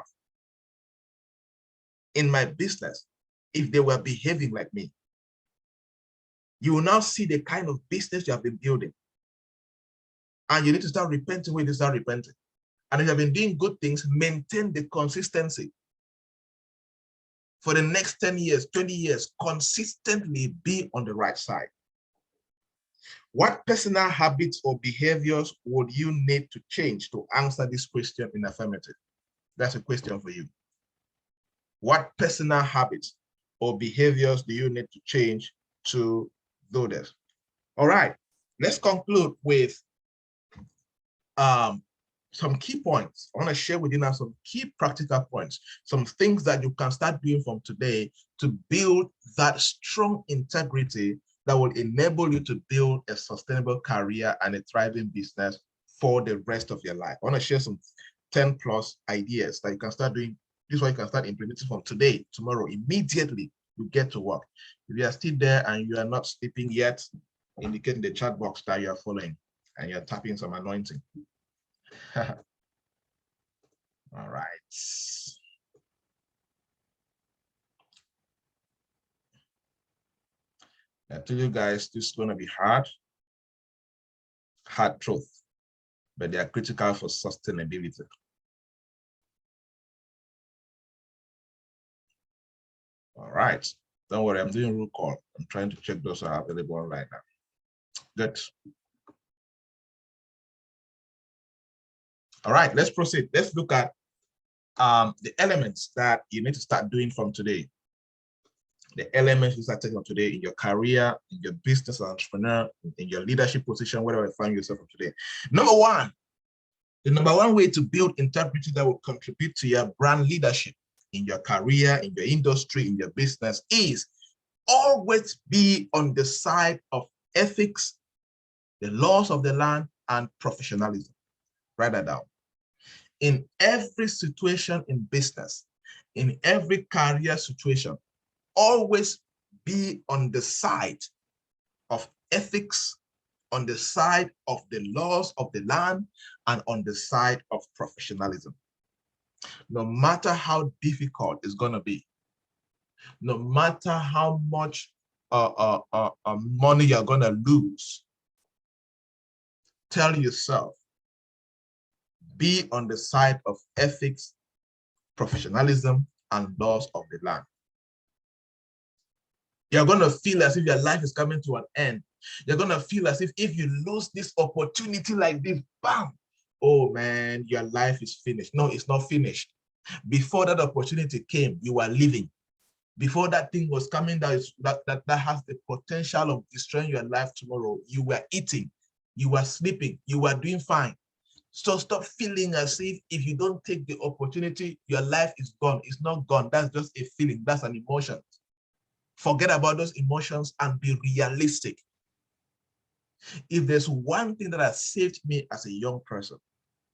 Speaker 1: in my business, if they were behaving like me? You will now see the kind of business you have been building. And you need to start repenting when you start repenting. And if you have been doing good things, maintain the consistency. For the next 10 years, 20 years, consistently be on the right side. What personal habits or behaviors would you need to change to answer this question in affirmative? That's a question for you. What personal habits or behaviors do you need to change to do this? All right, let's conclude with some key points. I want to share with you now some key practical points, some things that you can start doing from today to build that strong integrity that will enable you to build a sustainable career and a thriving business for the rest of your life. I want to share some 10 plus ideas that you can start doing. This is what you can start implementing from today, tomorrow, immediately you get to work. If you are still there and you are not sleeping yet, indicate in the chat box that you are following and you're tapping some anointing. All right. I tell you guys, this is going to be hard truth, but they are critical for sustainability. All right. Don't worry, I'm doing roll call. I'm trying to check those are available right now. Good. All right, let's proceed. Let's look at the elements that you need to start doing from today. The elements you start taking from today in your career, in your business as an entrepreneur, in your leadership position, wherever you find yourself from today. Number one, the number one way to build integrity that will contribute to your brand leadership in your career, in your industry, in your business is always be on the side of ethics, the laws of the land, and professionalism. Write that down. In every situation in business, in every career situation, always be on the side of ethics, on the side of the laws of the land, and on the side of professionalism. No matter how difficult it's going to be, no matter how much money you're going to lose, tell yourself, be on the side of ethics, professionalism, and laws of the land. You're going to feel as if your life is coming to an end. You're going to feel as if you lose this opportunity like this, bam, oh man, your life is finished. No, it's not finished. Before that opportunity came, you were living. Before that thing was coming that has the potential of destroying your life tomorrow, you were eating, you were sleeping, you were doing fine. So stop feeling as if you don't take the opportunity, your life is gone. It's not gone. That's just a feeling. That's an emotion. Forget about those emotions and be realistic. If there's one thing that has saved me as a young person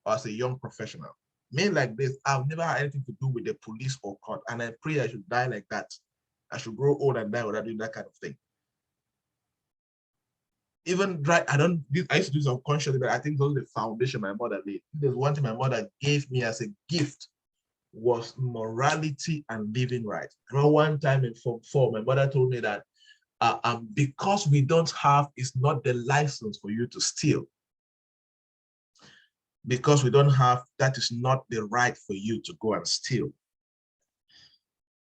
Speaker 1: or as a young professional, me like this, I've never had anything to do with the police or court, and I pray I should die like that. I should grow old and die without doing that kind of thing. Even right, I used to do some consciously, but I think those are the foundation my mother laid. There's one thing my mother gave me as a gift was morality and living right. I remember one time in Form 4, my mother told me that because we don't have, it's not the license for you to steal. Because we don't have, that is not the right for you to go and steal.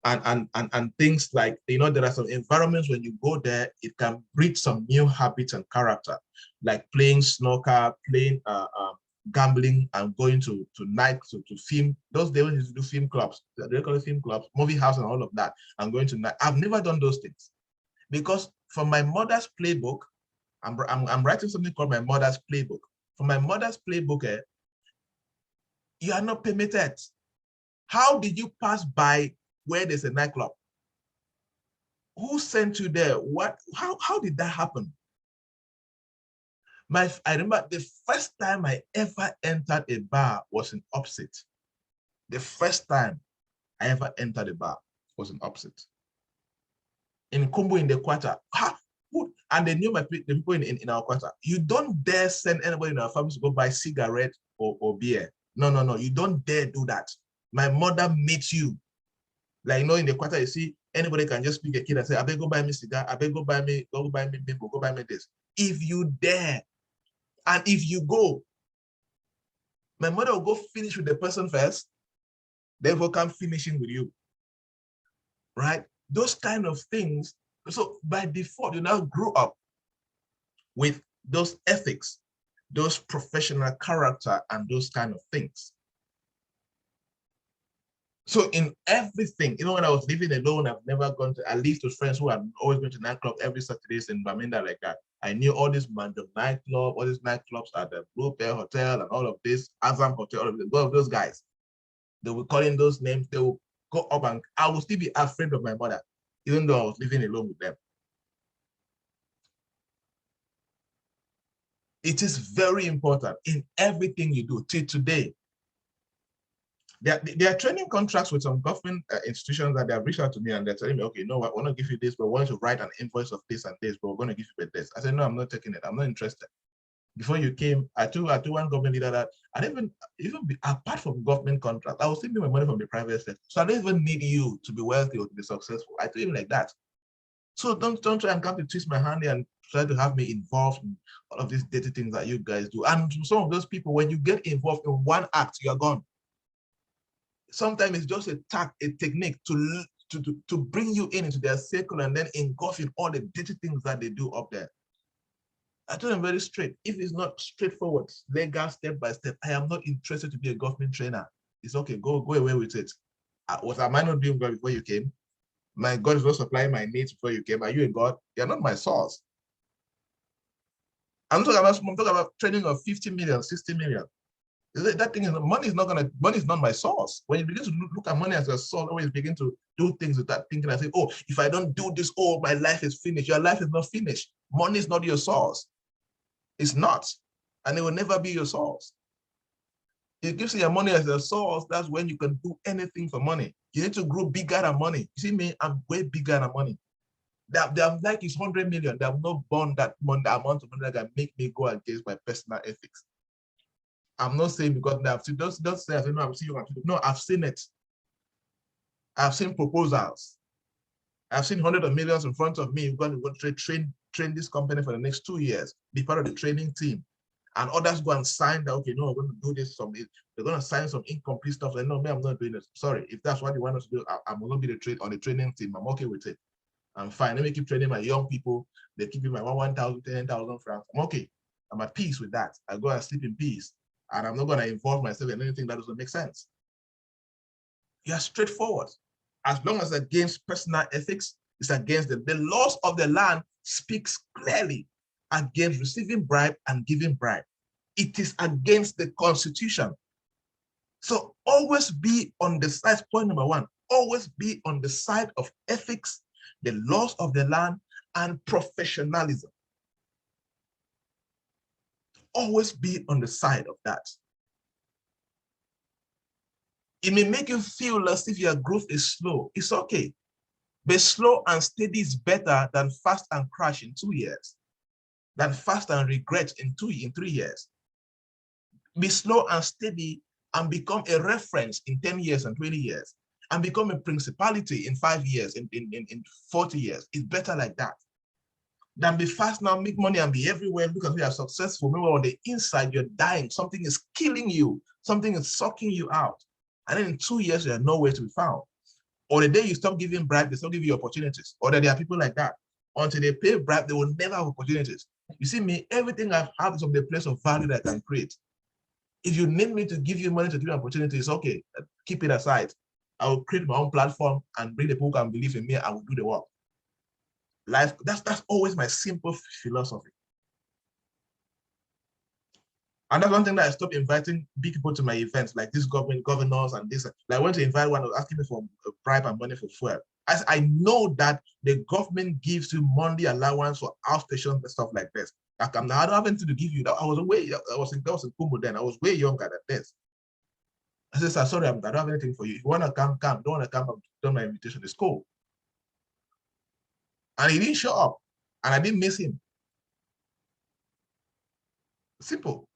Speaker 1: And things like, there are some environments when you go there, it can breed some new habits and character, like playing snooker, playing gambling, and going to night to film. Those days used to do film clubs, they call it film clubs, movie house, and all of that. And going to night. I've never done those things because from my mother's playbook, I'm writing something called my mother's playbook. From my mother's playbook, you are not permitted. How did you pass by where there's a nightclub? Who sent you there? What? How did that happen? I remember the first time I ever entered a bar was in Upset. The first time I ever entered a bar was in Upset. In Kumbu in the quarter. And they knew the people in our quarter. You don't dare send anybody in our family to go buy cigarette or beer. No. You don't dare do that. My mother meets you. Like, in the quarter, you see, anybody can just pick a kid and say, I beg go buy me cigar, I beg go buy me bimbo, go buy me this. If you dare, and if you go, my mother will go finish with the person first, then will come finishing with you. Right? Those kind of things. So by default, you now grow up with those ethics, those professional character, and those kind of things. So in everything, even when I was living alone, I've never gone to, at least with friends who have always been to nightclub every Saturdays in Baminda like that. I knew all these nightclub, all these nightclubs at the Blue Pearl Hotel and all of this, Azam Hotel, all of those guys. They were calling those names, they will go up and I will still be afraid of my mother, even though I was living alone with them. It is very important in everything you do till today. There are training contracts with some government institutions that they have reached out to me and they're telling me, okay, you know what, we're going to give you this, but we want to write an invoice of this and this, but we're going to give you this. I said, no, I'm not taking it. I'm not interested. Before you came, I told one government leader that I didn't even be, apart from government contract, I was taking my money from the private sector. So I don't even need you to be wealthy or to be successful. I told him like that. So don't try and come to twist my hand and try to have me involved in all of these dirty things that you guys do. And some of those people, when you get involved in one act, you're gone. Sometimes it's just a technique to bring you into their circle and then engulf in all the dirty things that they do up there. I told them very straight. If it's not straightforward, legal, step by step, I am not interested to be a government trainer. It's okay, go away with it. What am I not doing well before you came? My God is not supplying my needs before you came. Are you a God? You're not my source. I'm talking about training of 50 million, 60 million. That thing is, money is not my source. When you begin to look at money as a source, always begin to do things with that thinking. I say, oh, if I don't do this, oh, my life is finished. Your life is not finished. Money is not your source. It's not. And it will never be your source. It gives you your money as a source. That's when you can do anything for money. You need to grow bigger than money. You see me, I'm way bigger than money. They like it's 100 million. They have not born that money, the amount of money that can make me go against my personal ethics. I'm not saying because I've seen, don't say I say no, I'm seeing you. No, I've seen it. I've seen proposals. I've seen hundreds of millions in front of me. We're going to train this company for the next 2 years, be part of the training team. And others go and sign that, okay, no, we're going to do this. They're going to sign some incomplete stuff. And no, me, I'm not doing it. Sorry, if that's what you want us to do, I'm going to be on the training team. I'm okay with it. I'm fine. Let me keep training my young people. They keep me my 1,000, 10,000 francs. I'm okay. I'm at peace with that. I go and sleep in peace. And I'm not going to involve myself in anything that doesn't make sense. You're straightforward. As long as it's against personal ethics, it's against them. The laws of the land speaks clearly against receiving bribe and giving bribe. It is against the Constitution. So always be on the side, point number one, always be on the side of ethics, the laws of the land, and professionalism. Always be on the side of that. It may make you feel as if your growth is slow. It's okay. But slow and steady is better than fast and crash in 2 years, than fast and regret in 3 years. Be slow and steady and become a reference in 10 years and 20 years, and become a principality in 5 years, in 40 years. It's better like that than be fast now, make money and be everywhere because you are successful. Maybe on the inside, you're dying. Something is killing you. Something is sucking you out. And then in 2 years, you are nowhere to be found. Or the day you stop giving bribe, they stop giving you opportunities. Or that there are people like that. Until they pay bribe, they will never have opportunities. You see me, everything I have is from the place of value that I can create. If you need me to give you money to give you opportunities, okay, keep it aside. I will create my own platform and bring the people who can believe in me. I will do the work. Life, that's always my simple philosophy. And that's one thing that I stopped inviting big people to my events, like this governors and this. Like I went to invite one who was asking me for a bribe and money for fuel. As I know that the government gives you monthly allowance for outstations and stuff like this. Like I don't have anything to give you. I was in Kumbu then. I was way younger than this. I said, sorry, I don't have anything for you. If you want to come, come. Don't want to come, I've done my invitation. It's cool. And he didn't show up. And I didn't miss him. Simple.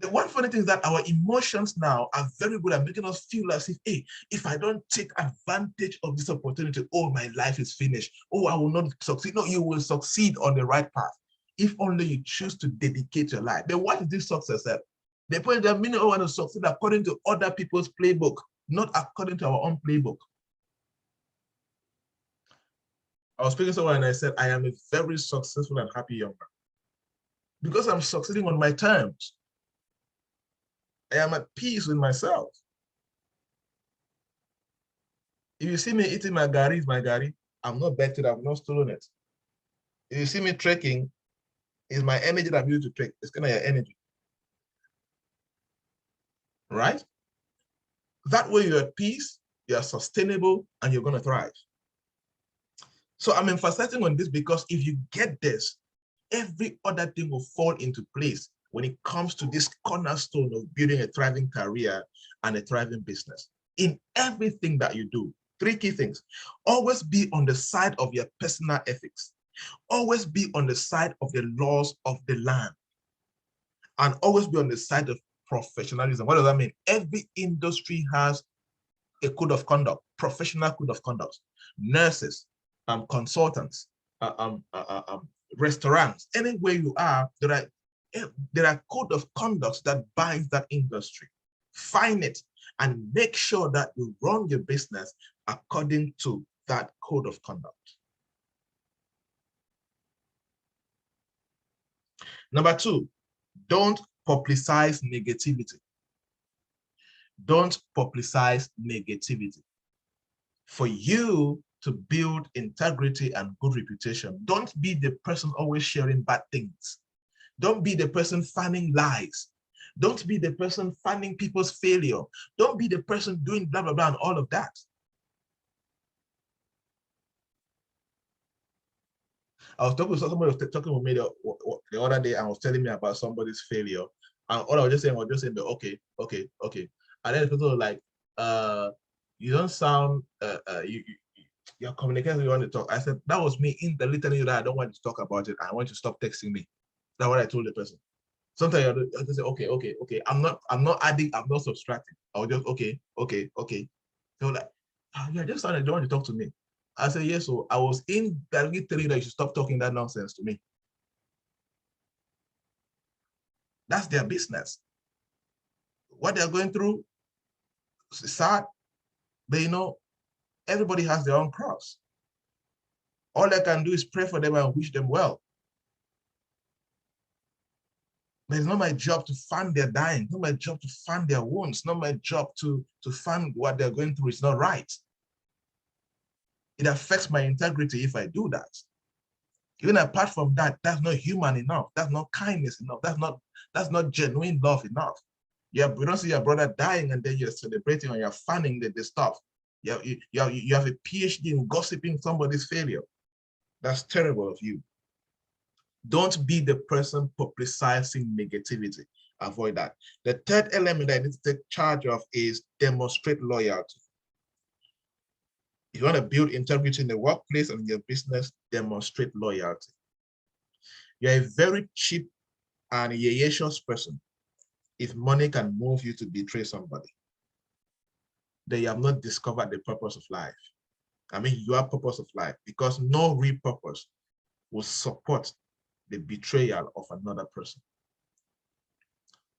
Speaker 1: The one funny thing is that our emotions now are very good at making us feel as if, hey, if I don't take advantage of this opportunity, oh, my life is finished. Oh, I will not succeed. No, you will succeed on the right path if only you choose to dedicate your life. Then what is this success at? The point that many want to succeed according to other people's playbook, not according to our own playbook. I was speaking to someone and I said, I am a very successful and happy young man because I'm succeeding on my terms. I am at peace with myself. If you see me eating my gari, it's my gari. I'm not betting, I've not stolen it. If you see me trekking, it's my energy that I'm using to trek. It's kind of your energy. Right? That way you're at peace, you're sustainable, and you're going to thrive. So I'm emphasizing on this because if you get this, every other thing will fall into place when it comes to this cornerstone of building a thriving career and a thriving business. In everything that you do, 3 key things. Always be on the side of your personal ethics. Always be on the side of the laws of the land. And always be on the side of professionalism. What does that mean? Every industry has a code of conduct, professional code of conduct. Nurses, consultants, restaurants, anywhere you are, there are code of conduct that binds that industry. Find it and make sure that you run your business according to that code of conduct. Number 2, don't publicize negativity. Don't publicize negativity. For you to build integrity and good reputation, don't be the person always sharing bad things. Don't be the person fanning lies. Don't be the person funding people's failure. Don't be the person doing blah, blah, blah, and all of that. I was talking with somebody was talking with me the other day and was telling me about somebody's failure. And all I was just saying okay. And then the person was like, you don't sound, you're communicating, you want to talk. I said, that was me indirectly telling you that I don't want to talk about it. I want you to stop texting me. That's what I told the person. Sometimes I just say, okay. I'm not adding, I'm not subtracting. I was just, okay. They were like, yeah, just started, don't want to talk to me. I said, yes, so I was indirectly telling you that you should stop talking that nonsense to me. That's their business. What they're going through is sad, but everybody has their own cross. All I can do is pray for them and wish them well. But it's not my job to fund their dying. It's not my job to fund their wounds. It's not my job to fund what they're going through. It's not right. It affects my integrity if I do that. Even apart from that, that's not human enough. That's not kindness enough. That's not genuine love enough. You don't see your brother dying and then you're celebrating or you're fanning the stuff. You have a PhD in gossiping somebody's failure. That's terrible of you. Don't be the person publicizing negativity. Avoid that. The third element I need to take charge of is demonstrate loyalty. If you want to build integrity in the workplace and in your business, demonstrate loyalty. You're a very cheap and yayashous person if money can move you to betray somebody. Then you have not discovered the purpose of life. I mean, your purpose of life, because no real purpose will support the betrayal of another person.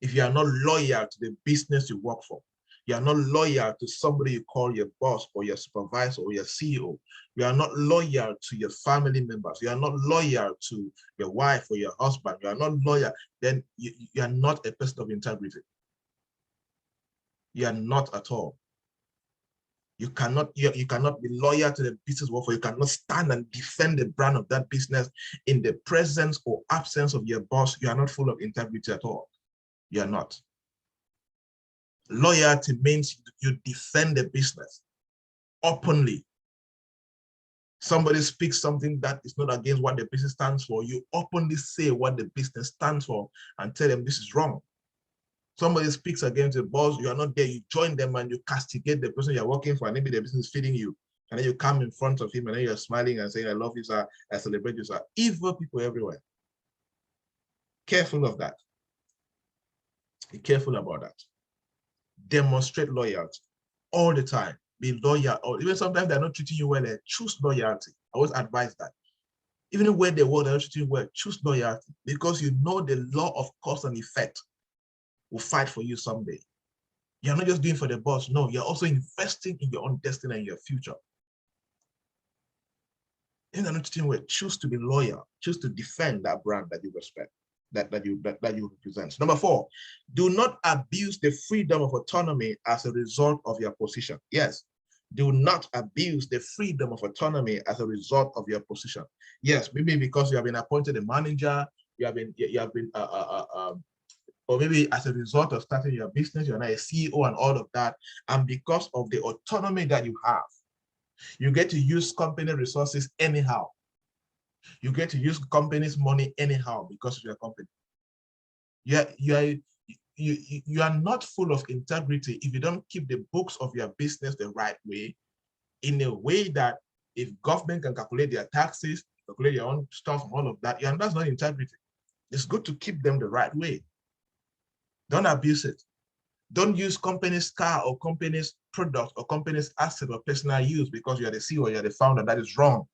Speaker 1: If you are not loyal to the business you work for, you are not loyal to somebody you call your boss or your supervisor or your CEO, you are not loyal to your family members, you are not loyal to your wife or your husband, you are not loyal, then you are not a person of integrity. You are not at all. You cannot be loyal to the business work for. You cannot stand and defend the brand of that business in the presence or absence of your boss. You are not full of integrity at all. You are not. Loyalty means you defend the business openly. Somebody speaks something that is not against what the business stands for. You openly say what the business stands for and tell them this is wrong. Somebody speaks against the boss, you are not there, you join them and you castigate the person you're working for, and maybe the business is feeding you. And then you come in front of him and then you're smiling and saying, I love you, sir, I celebrate you, sir. Evil people everywhere. Careful of that. Be careful about that. Demonstrate loyalty all the time. Be loyal. Or even sometimes they're not treating you well, choose loyalty. I always advise that. Even when they work, they're not treating you well, choose loyalty, because you know the law of cause and effect will fight for you someday. You're not just doing for the boss. No, you're also investing in your own destiny and your future. In the team, choose to be loyal, choose to defend that brand that you respect, that you represent. Number 4, do not abuse the freedom of autonomy as a result of your position. Yes, do not abuse the freedom of autonomy as a result of your position. Yes, maybe because you have been appointed a manager, or maybe as a result of starting your business, you're now a CEO and all of that. And because of the autonomy that you have, you get to use company resources anyhow. You get to use company's money anyhow because of your company. You are not full of integrity if you don't keep the books of your business the right way, in a way that if government can calculate their taxes, calculate your own stuff, all of that, that's not integrity. It's good to keep them the right way. Don't abuse it. Don't use company's car or company's product or company's asset or personal use because you are the CEO, you're the founder. That is wrong.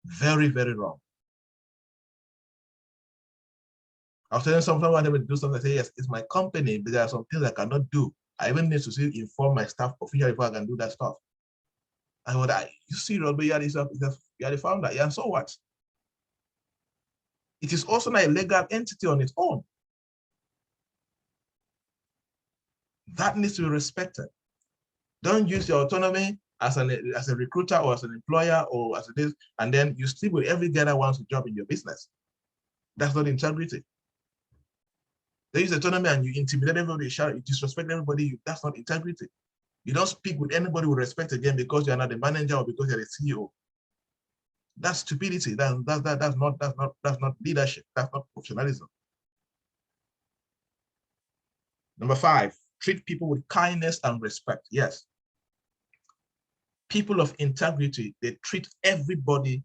Speaker 1: Very, very wrong. I was telling someone I to do something, I say, yes, it's my company, but there are some things I cannot do. I even need to inform my staff officially before I can do that stuff. I would, you serious, but you are the founder. Yeah, and so what? It is also not a legal entity on its own. That needs to be respected. Don't use your autonomy as a recruiter or as an employer or as it is, and then you sleep with every guy that wants a job in your business. That's not integrity. They use autonomy and you intimidate everybody, you shout, you disrespect everybody. That's not integrity. You don't speak with anybody with respect again because you're not the manager or because you're the CEO. That's stupidity. That's not leadership. That's not professionalism. Number 5, treat people with kindness and respect. Yes. People of integrity, they treat everybody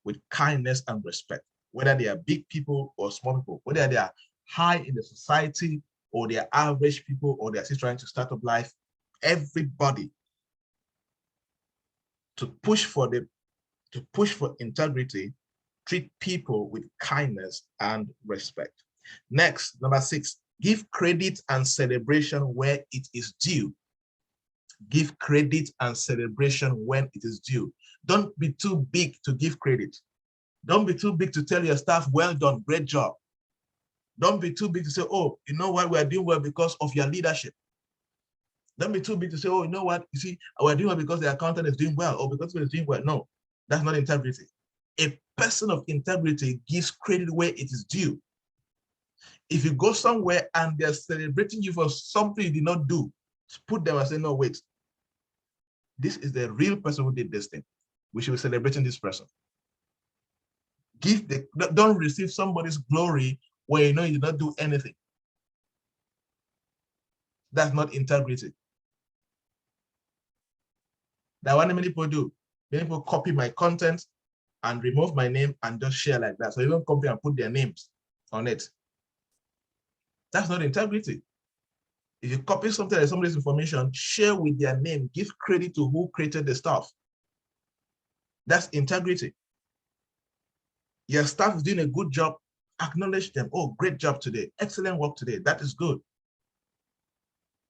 Speaker 1: with kindness and respect, whether they are big people or small people, whether they are high in the society or they are average people or they are still trying to start up life. Everybody to push for integrity, treat people with kindness and respect. Next, number 6, give credit and celebration where it is due. Give credit and celebration when it is due. Don't be too big to give credit. Don't be too big to tell your staff, well done, great job. Don't be too big to say, oh, you know what, we're doing well because of your leadership. Don't be too big to say, oh, you know what, you see, we're doing well because the accountant is doing well or because we're doing well. No, that's not integrity. A person of integrity gives credit where it is due. If you go somewhere and they're celebrating you for something you did not do, put them and say, no, wait, this is the real person who did this thing. We should be celebrating this person. Don't receive somebody's glory where you know you did not do anything. That's not integrity. That's what many people do. Many people copy my content and remove my name and just share like that. So even copy and put their names on it. That's not integrity. If you copy something like somebody's information, share with their name, give credit to who created the stuff. That's integrity. Your staff is doing a good job, acknowledge them. Oh, great job today. Excellent work today. That is good.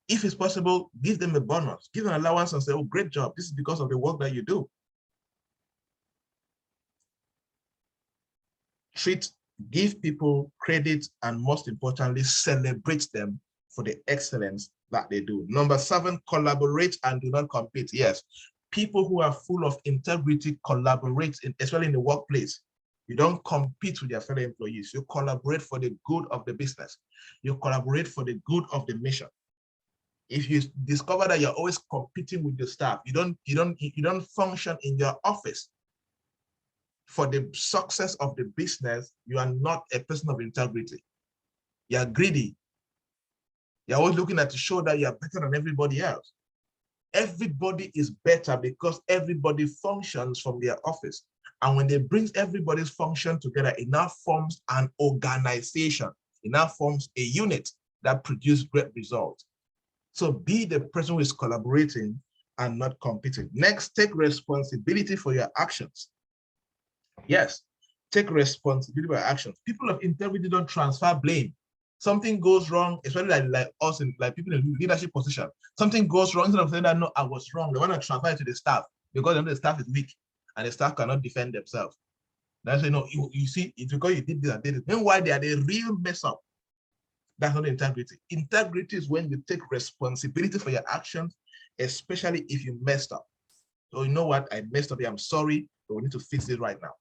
Speaker 1: If it's possible, give them a bonus, give them an allowance and say, oh, great job. This is because of the work that you do. Give people credit and most importantly, celebrate them for the excellence that they do. Number 7, collaborate and do not compete. Yes, people who are full of integrity collaborate, especially in the workplace. You don't compete with your fellow employees. You collaborate for the good of the business. You collaborate for the good of the mission. If you discover that you're always competing with your staff, you don't function in your office for the success of the business. You are not a person of integrity. You're greedy. You're always looking at to show that you're better than everybody else. Everybody is better because everybody functions from their office. And when they bring everybody's function together, it now forms an organization. It now forms a unit that produces great results. So be the person who is collaborating and not competing. Next, take responsibility for your actions. Yes, take responsibility for your actions. People of integrity don't transfer blame. Something goes wrong, especially like us, like people in leadership position. Something goes wrong, instead of saying that, no, I was wrong, they want to transfer it to the staff because the staff is weak and the staff cannot defend themselves. They say, no, you see, it's because you did this and did it. Meanwhile, they are the real mess up. That's not integrity. Integrity is when you take responsibility for your actions, especially if you messed up. So you know what, I messed up here, I'm sorry, but we need to fix it right now.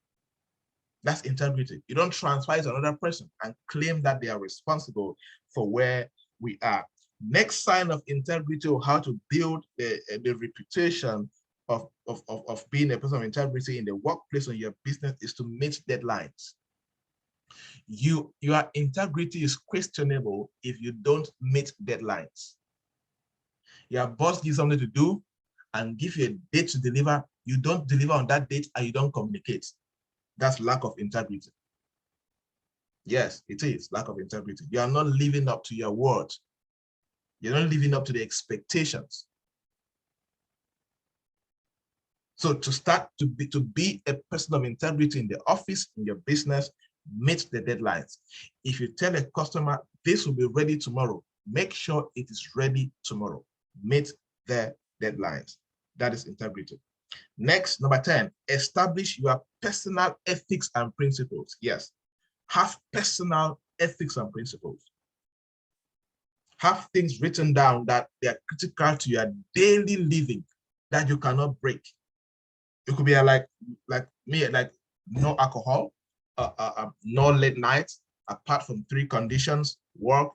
Speaker 1: That's integrity. You don't transfer it to another person and claim that they are responsible for where we are. Next sign of integrity, or how to build the reputation of being a person of integrity in the workplace or your business, is to meet deadlines. Your integrity is questionable if you don't meet deadlines. Your boss gives something to do and give you a date to deliver. You don't deliver on that date and you don't communicate. That's lack of integrity. Yes, it is lack of integrity. You are not living up to your word. You're not living up to the expectations. So to be a person of integrity in the office, in your business, meet the deadlines. If you tell a customer this will be ready tomorrow, make sure it is ready tomorrow. Meet the deadlines. That is integrity. Next, number 10, establish your personal ethics and principles. Yes, have personal ethics and principles. Have things written down that they are critical to your daily living that you cannot break. It could be like me, like no alcohol, no late nights, apart from 3 conditions: work,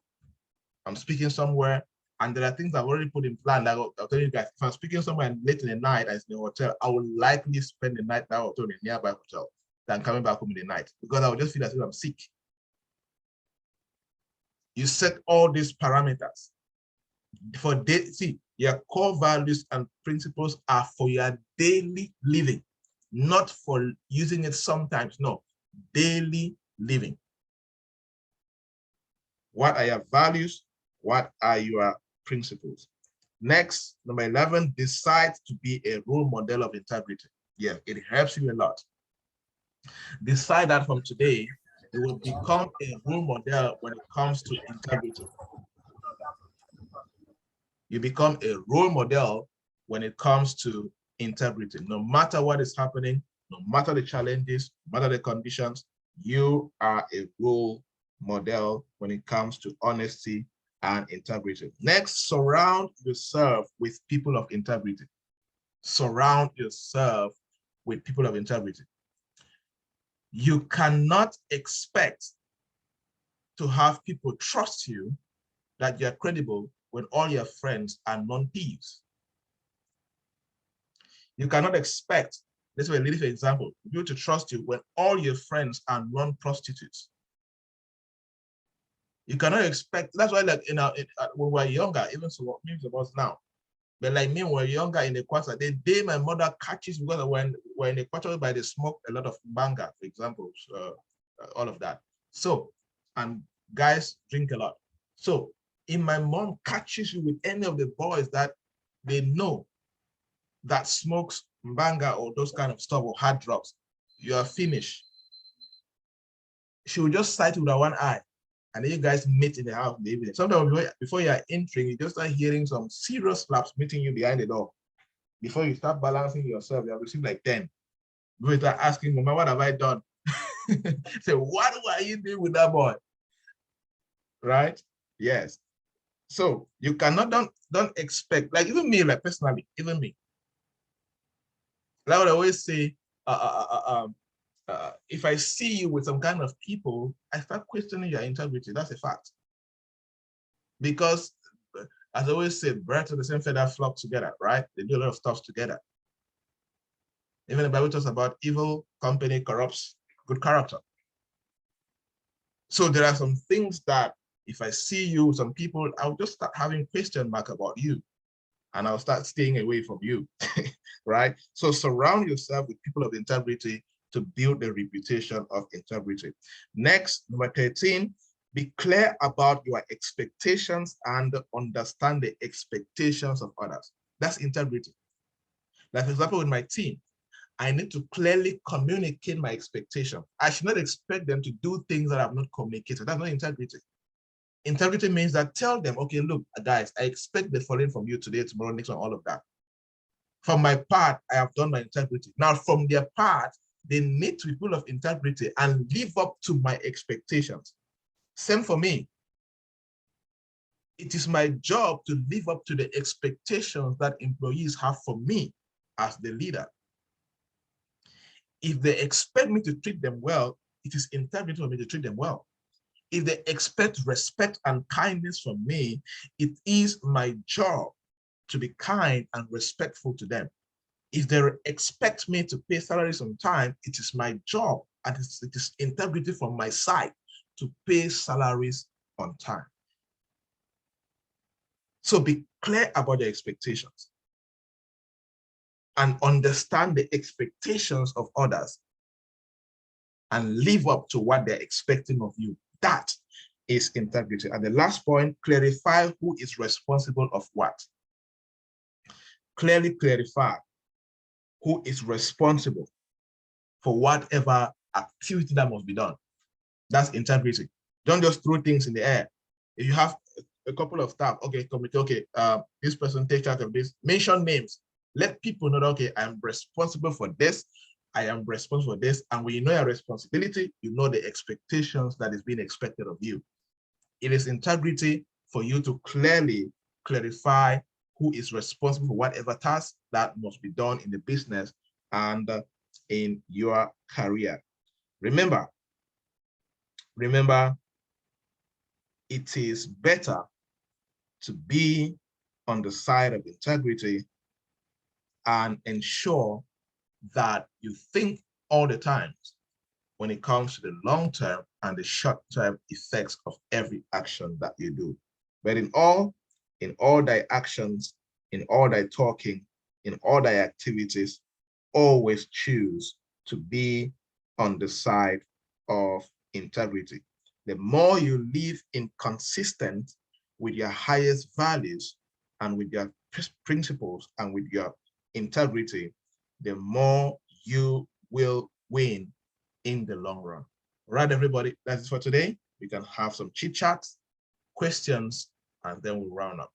Speaker 1: I'm speaking somewhere, and there are things I've already put in plan. Like I'll tell you guys, if I'm speaking somewhere late in the night and it's in a hotel, I will likely spend the night in that hotel in a nearby hotel than coming back home in the night, because I will just feel as if I'm sick. You set all these parameters for see, your core values and principles are for your daily living, not for using it sometimes. No, daily living. What are your values? What are your principles? Next, number 11, decide to be a role model of integrity. Yeah, it helps you a lot. Decide that from today, you will become a role model when it comes to integrity. You become a role model when it comes to integrity. No matter what is happening, no matter the challenges, no matter the conditions, you are a role model when it comes to honesty and integrity. Next, surround yourself with people of integrity. Surround yourself with people of integrity. You cannot expect to have people trust you that you're credible when all your friends are non-thieves. You cannot expect, let's say a little example, you to trust you when all your friends are non-prostitutes. You cannot expect, that's why like when we're younger, even so memes of us now, but like me, when we're younger in the quarter, the day my mother catches, because when we're in the quarter by they smoke a lot of banga, for example, all of that. So, and guys drink a lot. So if my mom catches you with any of the boys that they know that smokes banga or those kind of stuff or hard drugs, you are finished. She will just sight with her one eye, and then you guys meet in the house in the evening. Sometimes before you are entering, you just start hearing some serious slaps meeting you behind the door. Before you start balancing yourself, you have received like 10. You start asking, Mama, what have I done? Say, what were you doing with that boy? Right? Yes. So you cannot don't expect, like even me, like personally, even me. Like I would always say, if I see you with some kind of people, I start questioning your integrity. That's a fact. Because as I always say, birds of the same feather flock together, right? They do a lot of stuff together. Even the Bible talks about evil company corrupts good character. So there are some things that if I see you, some people, I'll just start having question mark about you, and I'll start staying away from you, right? So surround yourself with people of integrity to build the reputation of integrity. Next, number 13, be clear about your expectations and understand the expectations of others. That's integrity. Like, for example, with my team, I need to clearly communicate my expectation. I should not expect them to do things that I've not communicated. That's not integrity. Integrity means that tell them, okay, look, guys, I expect the following from you today, tomorrow, next one, all of that. From my part, I have done my integrity. Now, from their part, they need to be full of integrity and live up to my expectations. Same for me. It is my job to live up to the expectations that employees have for me as the leader. If they expect me to treat them well, it is integrity for me to treat them well. If they expect respect and kindness from me, it is my job to be kind and respectful to them. If they expect me to pay salaries on time, it is my job and it is integrity from my side to pay salaries on time. So be clear about your expectations and understand the expectations of others and live up to what they're expecting of you. That is integrity. And the last point, clarify who is responsible of what. Clearly clarify who is responsible for whatever activity that must be done. That's integrity. Don't just throw things in the air. If you have a couple of staff, okay, this person takes charge of this, mention names. Let people know that, okay, I'm responsible for this, I am responsible for this, and when you know your responsibility, you know the expectations that is being expected of you. It is integrity for you to clearly clarify who is responsible for whatever task that must be done in the business and in your career. Remember, it is better to be on the side of integrity and ensure that you think all the time when it comes to the long-term and the short-term effects of every action that you do. But in all thy actions, in all thy talking, in all thy activities, always choose to be on the side of integrity. The more you live inconsistent with your highest values and with your principles and with your integrity, the more you will win in the long run. All right, everybody, that's it for today. We can have some chit chats, questions, and then we'll round up.